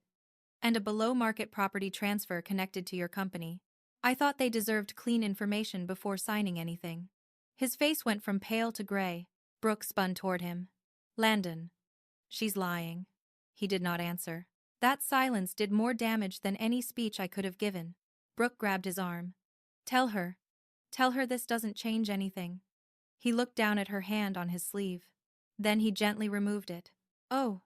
and a below-market property transfer connected to your company. I thought they deserved clean information before signing anything. His face went from pale to gray. Brooke spun toward him. Landon. She's lying. He did not answer. That silence did more damage than any speech I could have given. Brooke grabbed his arm. Tell her this doesn't change anything. He looked down at her hand on his sleeve. Then he gently removed it. Oh,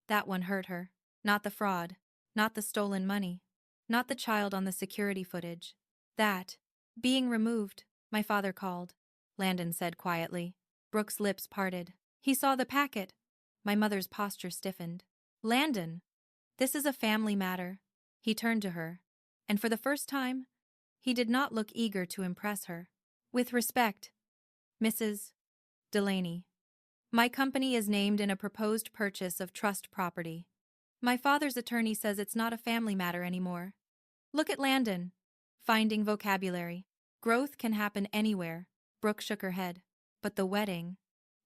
that one hurt her. Not the fraud. Not the stolen money. Not the child on the security footage. That. Being removed, my father called, Landon said quietly. Brooke's lips parted. He saw the packet. My mother's posture stiffened. Landon. This is a family matter. He turned to her, and for the first time, he did not look eager to impress her. With respect, Mrs. Delaney. My company is named in a proposed purchase of trust property. My father's attorney says it's not a family matter anymore. Look at Landon. Finding vocabulary. Growth can happen anywhere. Brooke shook her head. But the wedding.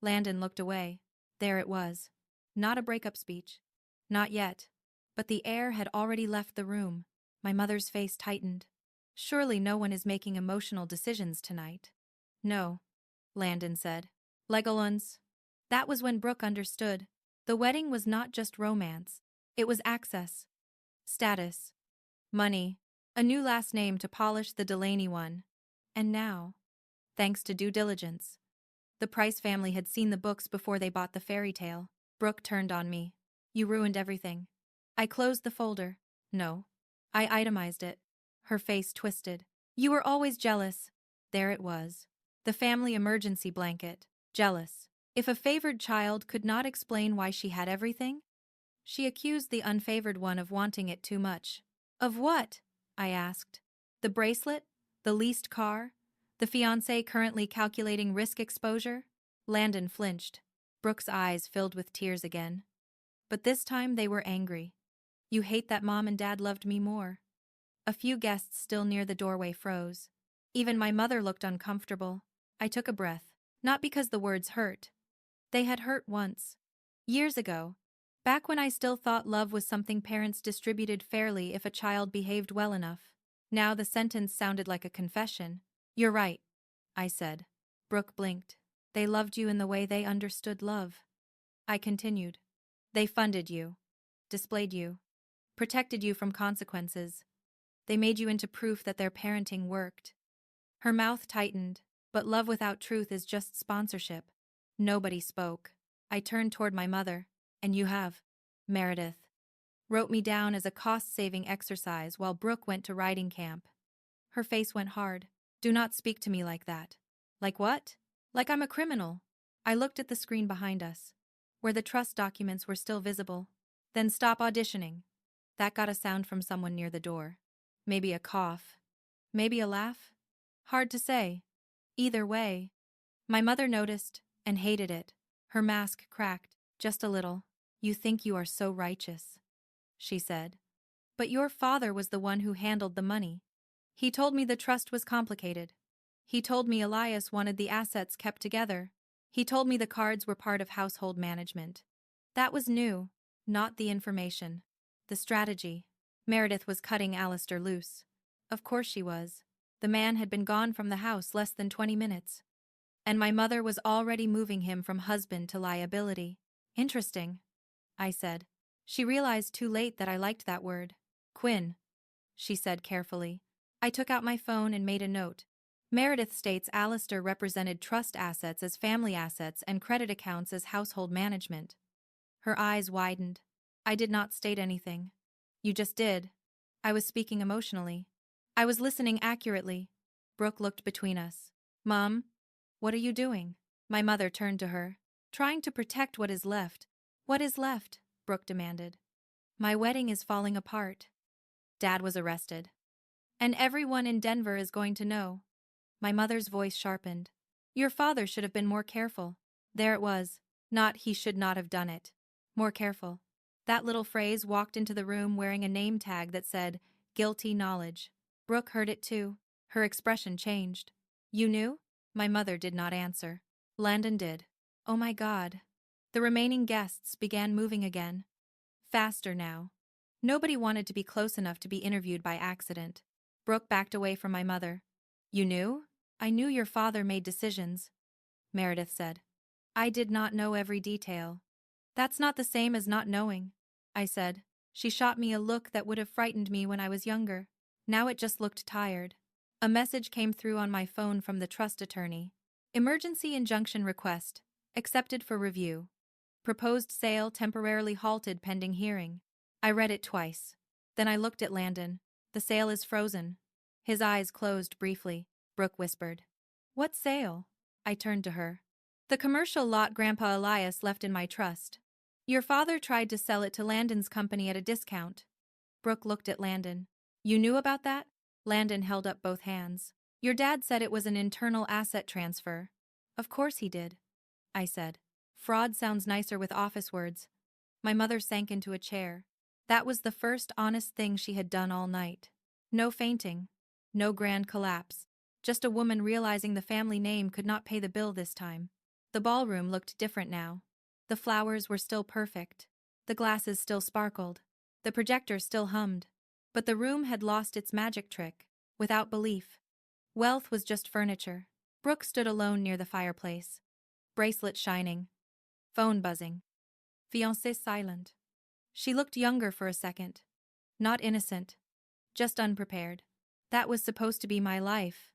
Landon looked away. There it was. Not a breakup speech. Not yet. But the air had already left the room. My mother's face tightened. Surely no one is making emotional decisions tonight. No, Landon said. Legal ones. That was when Brooke understood. The wedding was not just romance. It was access, status, money, a new last name to polish the Delaney one. And now, thanks to due diligence, the Price family had seen the books before they bought the fairy tale. Brooke turned on me. You ruined everything. I closed the folder. No. I itemized it. Her face twisted. You were always jealous. There it was. The family emergency blanket. Jealous. If a favored child could not explain why she had everything, she accused the unfavored one of wanting it too much. Of what? I asked. The bracelet? The leased car? The fiancé currently calculating risk exposure? Landon flinched. Brooke's eyes filled with tears again. But this time they were angry. You hate that Mom and Dad loved me more. A few guests still near the doorway froze. Even my mother looked uncomfortable. I took a breath. Not because the words hurt. They had hurt once. Years ago. Back when I still thought love was something parents distributed fairly if a child behaved well enough. Now the sentence sounded like a confession. You're right, I said. Brooke blinked. They loved you in the way they understood love. I continued. They funded you, displayed you, protected you from consequences. They made you into proof that their parenting worked. Her mouth tightened, but love without truth is just sponsorship. Nobody spoke. I turned toward my mother. And you have, Meredith, wrote me down as a cost-saving exercise while Brooke went to riding camp. Her face went hard. Do not speak to me like that. Like what? Like I'm a criminal. I looked at the screen behind us. where the trust documents were still visible. Then stop auditioning. That got a sound from someone near the door. Maybe a cough. Maybe a laugh? Hard to say. Either way. My mother noticed and hated it. Her mask cracked, just a little. You think you are so righteous, she said. But your father was the one who handled the money. He told me the trust was complicated. He told me Elias wanted the assets kept together. He told me the cards were part of household management. That was new, not the information. The strategy. Meredith was cutting Alistair loose. Of course she was. The man had been gone from the house less than 20 minutes. And my mother was already moving him from husband to liability. Interesting, I said. She realized too late that I liked that word. Quinn, she said carefully. I took out my phone and made a note. Meredith states Alistair represented trust assets as family assets and credit accounts as household management. Her eyes widened. I did not state anything. You just did. I was speaking emotionally. I was listening accurately. Brooke looked between us. Mom, what are you doing? My mother turned to her. Trying to protect what is left. What is left? Brooke demanded. My wedding is falling apart. Dad was arrested. And everyone in Denver is going to know. My mother's voice sharpened. Your father should have been more careful. There it was. Not he should not have done it. More careful. That little phrase walked into the room wearing a name tag that said, guilty knowledge. Brooke heard it too. Her expression changed. You knew? My mother did not answer. Landon did. Oh my God. The remaining guests began moving again. Faster now. Nobody wanted to be close enough to be interviewed by accident. Brooke backed away from my mother. You knew? I knew your father made decisions, Meredith said. I did not know every detail. That's not the same as not knowing, I said. She shot me a look that would have frightened me when I was younger. Now it just looked tired. A message came through on my phone from the trust attorney. Emergency injunction request. Accepted for review. Proposed sale temporarily halted pending hearing. I read it twice. Then I looked at Landon. The sale is frozen. His eyes closed briefly. Brooke whispered. What sale? I turned to her. The commercial lot Grandpa Elias left in my trust. Your father tried to sell it to Landon's company at a discount. Brooke looked at Landon. You knew about that? Landon held up both hands. Your dad said it was an internal asset transfer. Of course he did, I said. Fraud sounds nicer with office words. My mother sank into a chair. That was the first honest thing she had done all night. No fainting. No grand collapse. Just a woman realizing the family name could not pay the bill this time. The ballroom looked different now. The flowers were still perfect. The glasses still sparkled. The projector still hummed. But the room had lost its magic trick. Without belief. Wealth was just furniture. Brooke stood alone near the fireplace. Bracelet shining. Phone buzzing. Fiancé silent. She looked younger for a second. Not innocent. Just unprepared. That was supposed to be my life,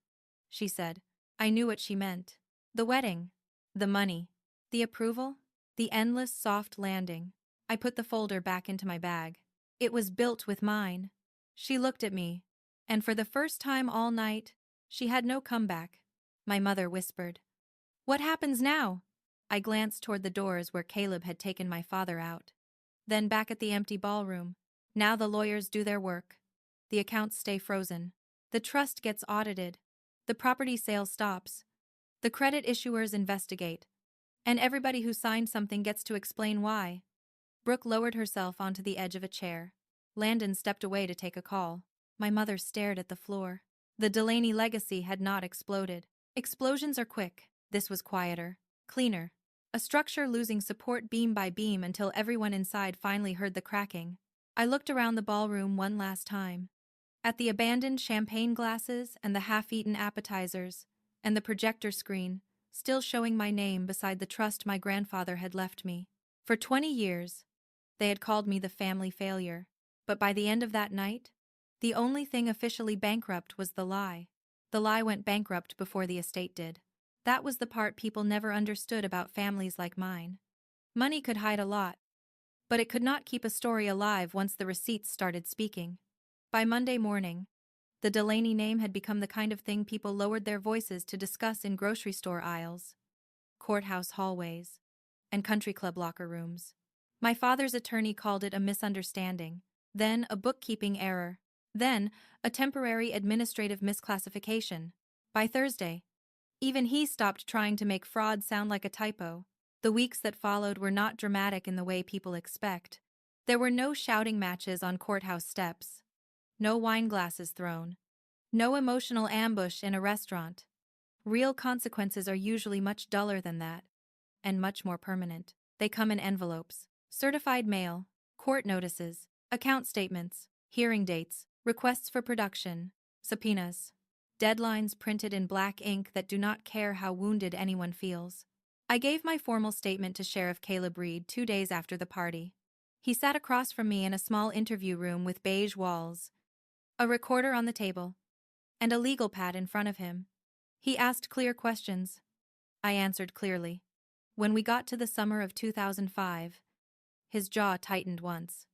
she said. I knew what she meant. The wedding. The money. The approval. The endless soft landing. I put the folder back into my bag. It was built with mine. She looked at me. And for the first time all night, she had no comeback. My mother whispered. What happens now? I glanced toward the doors where Caleb had taken my father out. Then back at the empty ballroom. Now the lawyers do their work. The accounts stay frozen. The trust gets audited. The property sale stops. The credit issuers investigate. And everybody who signed something gets to explain why. Brooke lowered herself onto the edge of a chair. Landon stepped away to take a call. My mother stared at the floor. The Delaney legacy had not exploded. Explosions are quick. This was quieter. Cleaner. A structure losing support beam by beam until everyone inside finally heard the cracking. I looked around the ballroom one last time. At the abandoned champagne glasses and the half-eaten appetizers, and the projector screen, still showing my name beside the trust my grandfather had left me. For 20 years, they had called me the family failure. But by the end of that night, the only thing officially bankrupt was the lie. The lie went bankrupt before the estate did. That was the part people never understood about families like mine. Money could hide a lot, but it could not keep a story alive once the receipts started speaking. By Monday morning, the Delaney name had become the kind of thing people lowered their voices to discuss in grocery store aisles, courthouse hallways, and country club locker rooms. My father's attorney called it a misunderstanding, then a bookkeeping error, then a temporary administrative misclassification. By Thursday, even he stopped trying to make fraud sound like a typo. The weeks that followed were not dramatic in the way people expect. There were no shouting matches on courthouse steps, no wine glasses thrown, no emotional ambush in a restaurant. Real consequences are usually much duller than that, and much more permanent. They come in envelopes, certified mail, court notices, account statements, hearing dates, requests for production, subpoenas, deadlines printed in black ink that do not care how wounded anyone feels. I gave my formal statement to Sheriff Caleb Reed 2 days after the party. He sat across from me in a small interview room with beige walls, a recorder on the table, and a legal pad in front of him. He asked clear questions. I answered clearly. When we got to the summer of 2005, his jaw tightened once.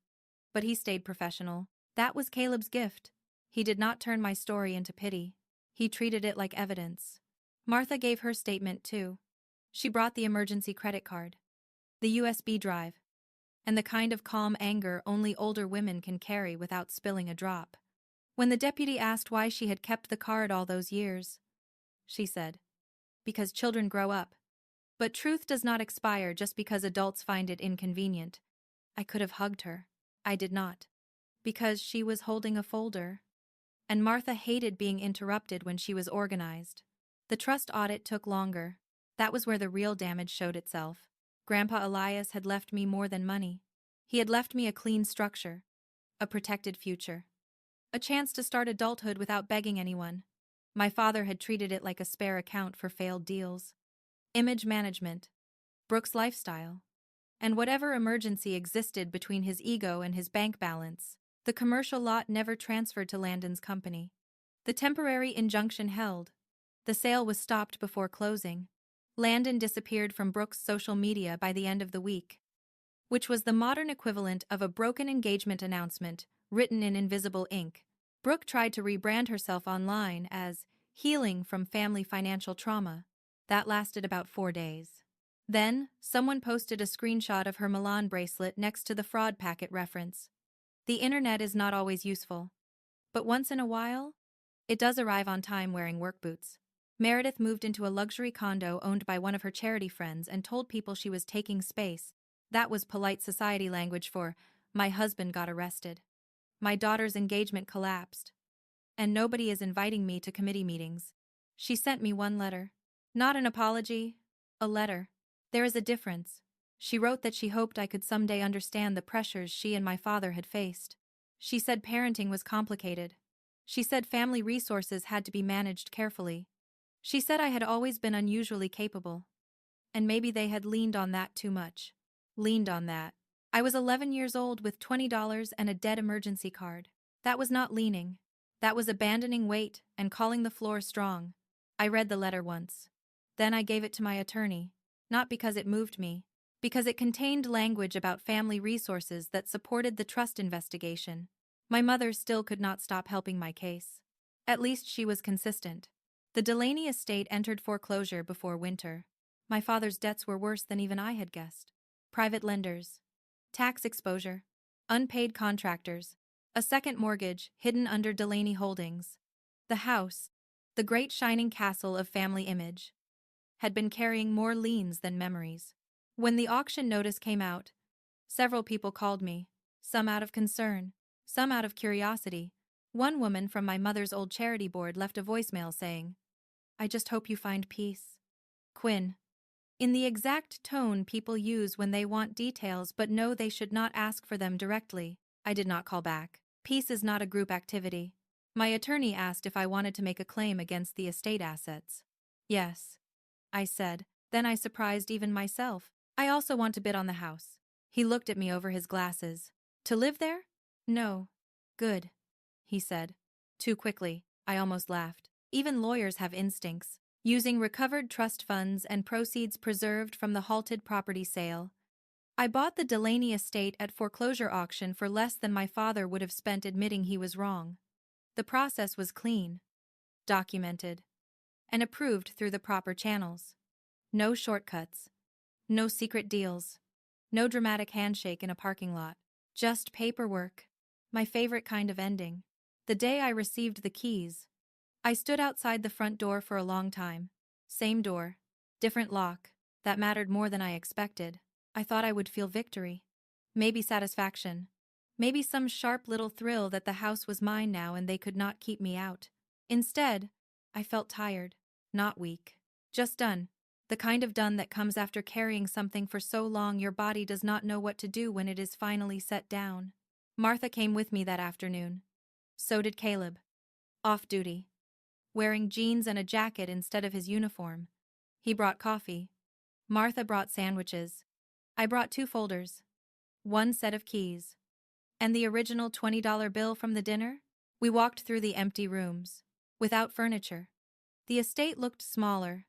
But he stayed professional. That was Caleb's gift. He did not turn my story into pity. He treated it like evidence. Martha gave her statement too. She brought the emergency credit card, the USB drive, and the kind of calm anger only older women can carry without spilling a drop. When the deputy asked why she had kept the card all those years, she said, "Because children grow up. But truth does not expire just because adults find it inconvenient." I could have hugged her. I did not. Because she was holding a folder. And Martha hated being interrupted when she was organized. The trust audit took longer. That was where the real damage showed itself. Grandpa Elias had left me more than money. He had left me a clean structure, a protected future, a chance to start adulthood without begging anyone. My father had treated it like a spare account for failed deals. Image management, Brooks' lifestyle, and whatever emergency existed between his ego and his bank balance. The commercial lot never transferred to Landon's company. The temporary injunction held. The sale was stopped before closing. Landon disappeared from Brooks' social media by the end of the week, which was the modern equivalent of a broken engagement announcement written in invisible ink. Brooke tried to rebrand herself online as healing from family financial trauma. That lasted about 4 days. Then, someone posted a screenshot of her Milan bracelet next to the fraud packet reference. The internet is not always useful, but once in a while, it does arrive on time wearing work boots. Meredith moved into a luxury condo owned by one of her charity friends and told people she was taking space. That was polite society language for, "My husband got arrested. My daughter's engagement collapsed. And nobody is inviting me to committee meetings." She sent me one letter. Not an apology, a letter. There is a difference. She wrote that she hoped I could someday understand the pressures she and my father had faced. She said parenting was complicated. She said family resources had to be managed carefully. She said I had always been unusually capable. And maybe they had leaned on that too much. Leaned on that. I was 11 years old with $20 and a dead emergency card. That was not leaning. That was abandoning weight and calling the floor strong. I read the letter once. Then I gave it to my attorney. Not because it moved me. Because it contained language about family resources that supported the trust investigation. My mother still could not stop helping my case. At least she was consistent. The Delaney estate entered foreclosure before winter. My father's debts were worse than even I had guessed. Private lenders, tax exposure, unpaid contractors, a second mortgage hidden under Delaney Holdings. The house, the great shining castle of family image, had been carrying more liens than memories. When the auction notice came out, several people called me, some out of concern, some out of curiosity. One woman from my mother's old charity board left a voicemail saying, "I just hope you find peace, Quinn," in the exact tone people use when they want details but know they should not ask for them directly. I did not call back. Peace is not a group activity. My attorney asked if I wanted to make a claim against the estate assets. "Yes," I said. Then I surprised even myself. "I also want to bid on the house." He looked at me over his glasses. "To live there?" "No." "Good," he said. Too quickly, I almost laughed. Even lawyers have instincts. Using recovered trust funds and proceeds preserved from the halted property sale, I bought the Delaney estate at foreclosure auction for less than my father would have spent admitting he was wrong. The process was clean, documented, and approved through the proper channels. No shortcuts. No secret deals. No dramatic handshake in a parking lot. Just paperwork. My favorite kind of ending. The day I received the keys, I stood outside the front door for a long time. Same door. Different lock. That mattered more than I expected. I thought I would feel victory. Maybe satisfaction. Maybe some sharp little thrill that the house was mine now and they could not keep me out. Instead, I felt tired. Not weak. Just done. The kind of done that comes after carrying something for so long your body does not know what to do when it is finally set down. Martha came with me that afternoon. So did Caleb. Off duty. Wearing jeans and a jacket instead of his uniform. He brought coffee. Martha brought sandwiches. I brought 2 folders. 1 set of keys. And the original $20 bill from the dinner? We walked through the empty rooms. Without furniture. The estate looked smaller.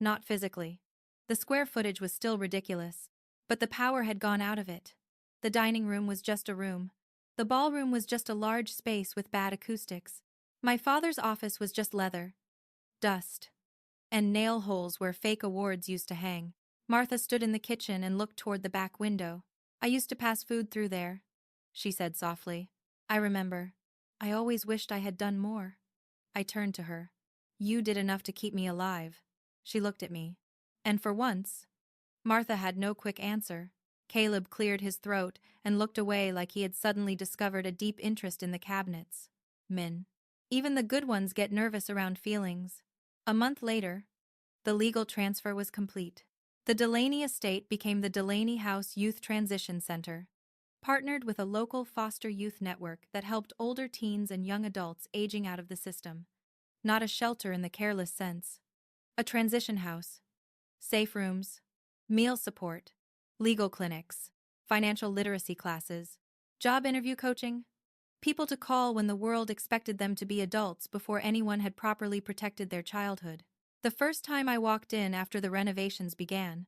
Not physically. The square footage was still ridiculous. But the power had gone out of it. The dining room was just a room. The ballroom was just a large space with bad acoustics. My father's office was just leather. Dust. And nail holes where fake awards used to hang. Martha stood in the kitchen and looked toward the back window. I used to pass food through there, she said softly. I remember. I always wished I had done more. I turned to her. You did enough to keep me alive. She looked at me. And for once, Martha had no quick answer. Caleb cleared his throat and looked away like he had suddenly discovered a deep interest in the cabinets. Min. Even the good ones get nervous around feelings. A month later, the legal transfer was complete. The Delaney estate became the Delaney House Youth Transition Center, partnered with a local foster youth network that helped older teens and young adults aging out of the system. Not a shelter in the careless sense. A transition house. Safe rooms. Meal support. Legal clinics. Financial literacy classes. Job interview coaching. People to call when the world expected them to be adults before anyone had properly protected their childhood. The first time I walked in after the renovations began,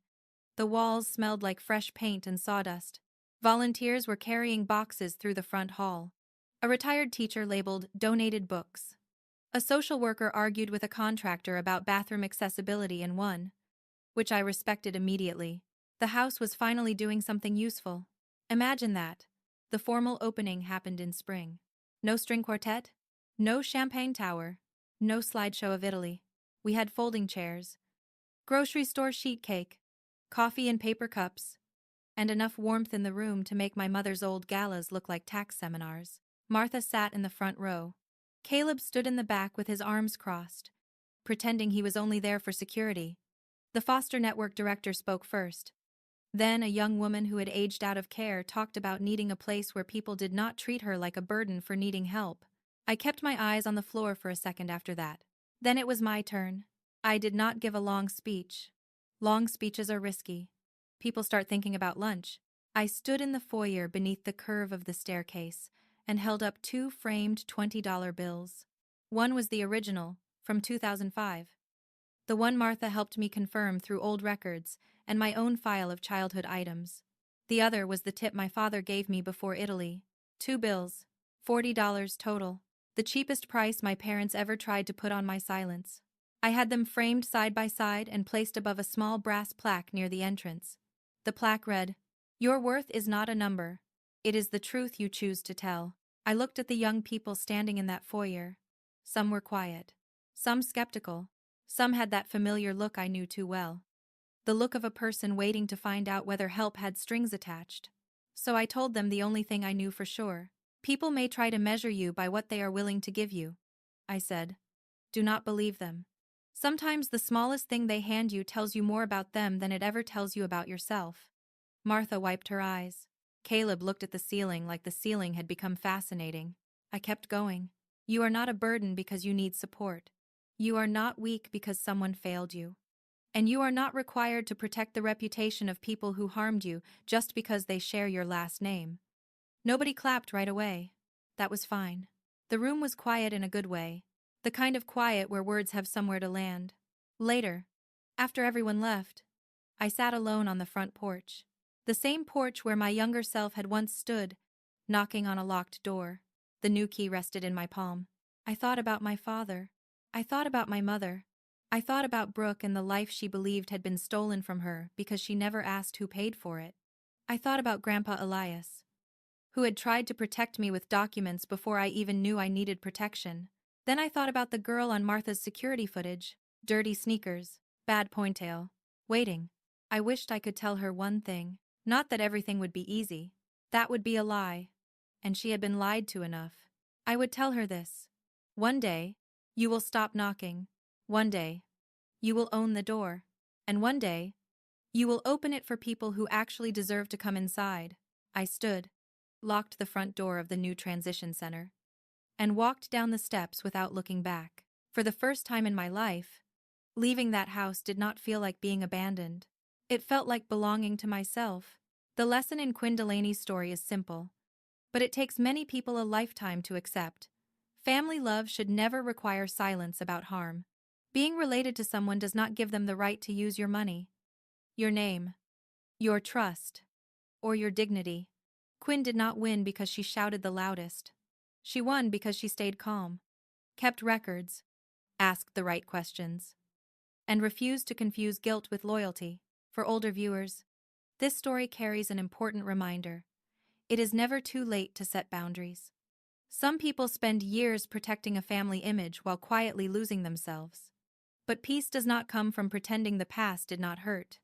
the walls smelled like fresh paint and sawdust. Volunteers were carrying boxes through the front hall. A retired teacher labeled "donated books." A social worker argued with a contractor about bathroom accessibility in one, which I respected immediately. The house was finally doing something useful. Imagine that. The formal opening happened in spring. No string quartet, no champagne tower, no slideshow of Italy. We had folding chairs, grocery store sheet cake, coffee in paper cups, and enough warmth in the room to make my mother's old galas look like tax seminars. Martha sat in the front row. Caleb stood in the back with his arms crossed, pretending he was only there for security. The foster network director spoke first. Then a young woman who had aged out of care talked about needing a place where people did not treat her like a burden for needing help. I kept my eyes on the floor for a second after that. Then it was my turn. I did not give a long speech. Long speeches are risky. People start thinking about lunch. I stood in the foyer beneath the curve of the staircase and held up 2 framed $20 bills. One was the original, from 2005. The one Martha helped me confirm through old records and my own file of childhood items. The other was the tip my father gave me before Italy. 2 bills, $40 total. The cheapest price my parents ever tried to put on my silence. I had them framed side by side and placed above a small brass plaque near the entrance. The plaque read, "Your worth is not a number. It is the truth you choose to tell." I looked at the young people standing in that foyer. Some were quiet. Some skeptical. Some had that familiar look I knew too well. The look of a person waiting to find out whether help had strings attached. So I told them the only thing I knew for sure. People may try to measure you by what they are willing to give you. I said. Do not believe them. Sometimes the smallest thing they hand you tells you more about them than it ever tells you about yourself. Martha wiped her eyes. Caleb looked at the ceiling like the ceiling had become fascinating. I kept going. You are not a burden because you need support. You are not weak because someone failed you. And you are not required to protect the reputation of people who harmed you just because they share your last name. Nobody clapped right away. That was fine. The room was quiet in a good way. The kind of quiet where words have somewhere to land. Later, after everyone left, I sat alone on the front porch. The same porch where my younger self had once stood, knocking on a locked door. The new key rested in my palm. I thought about my father. I thought about my mother. I thought about Brooke and the life she believed had been stolen from her because she never asked who paid for it. I thought about Grandpa Elias, who had tried to protect me with documents before I even knew I needed protection. Then I thought about the girl on Martha's security footage, dirty sneakers, bad ponytail, waiting. I wished I could tell her one thing, not that everything would be easy. That would be a lie. And she had been lied to enough. I would tell her this. One day, you will stop knocking. One day, you will own the door. And one day, you will open it for people who actually deserve to come inside. I stood, locked the front door of the new transition center, and walked down the steps without looking back. For the first time in my life, leaving that house did not feel like being abandoned. It felt like belonging to myself. The lesson in Quinn Delaney's story is simple, but it takes many people a lifetime to accept. Family love should never require silence about harm. Being related to someone does not give them the right to use your money, your name, your trust, or your dignity. Quinn did not win because she shouted the loudest. She won because she stayed calm, kept records, asked the right questions, and refused to confuse guilt with loyalty. For older viewers, this story carries an important reminder. It is never too late to set boundaries. Some people spend years protecting a family image while quietly losing themselves. But peace does not come from pretending the past did not hurt.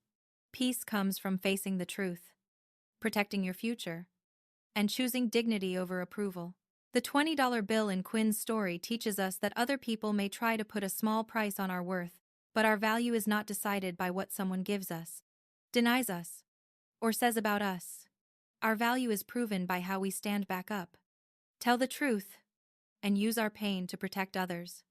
Peace comes from facing the truth, protecting your future, and choosing dignity over approval. The $20 bill in Quinn's story teaches us that other people may try to put a small price on our worth, but our value is not decided by what someone gives us, denies us, or says about us. Our value is proven by how we stand back up, tell the truth, and use our pain to protect others.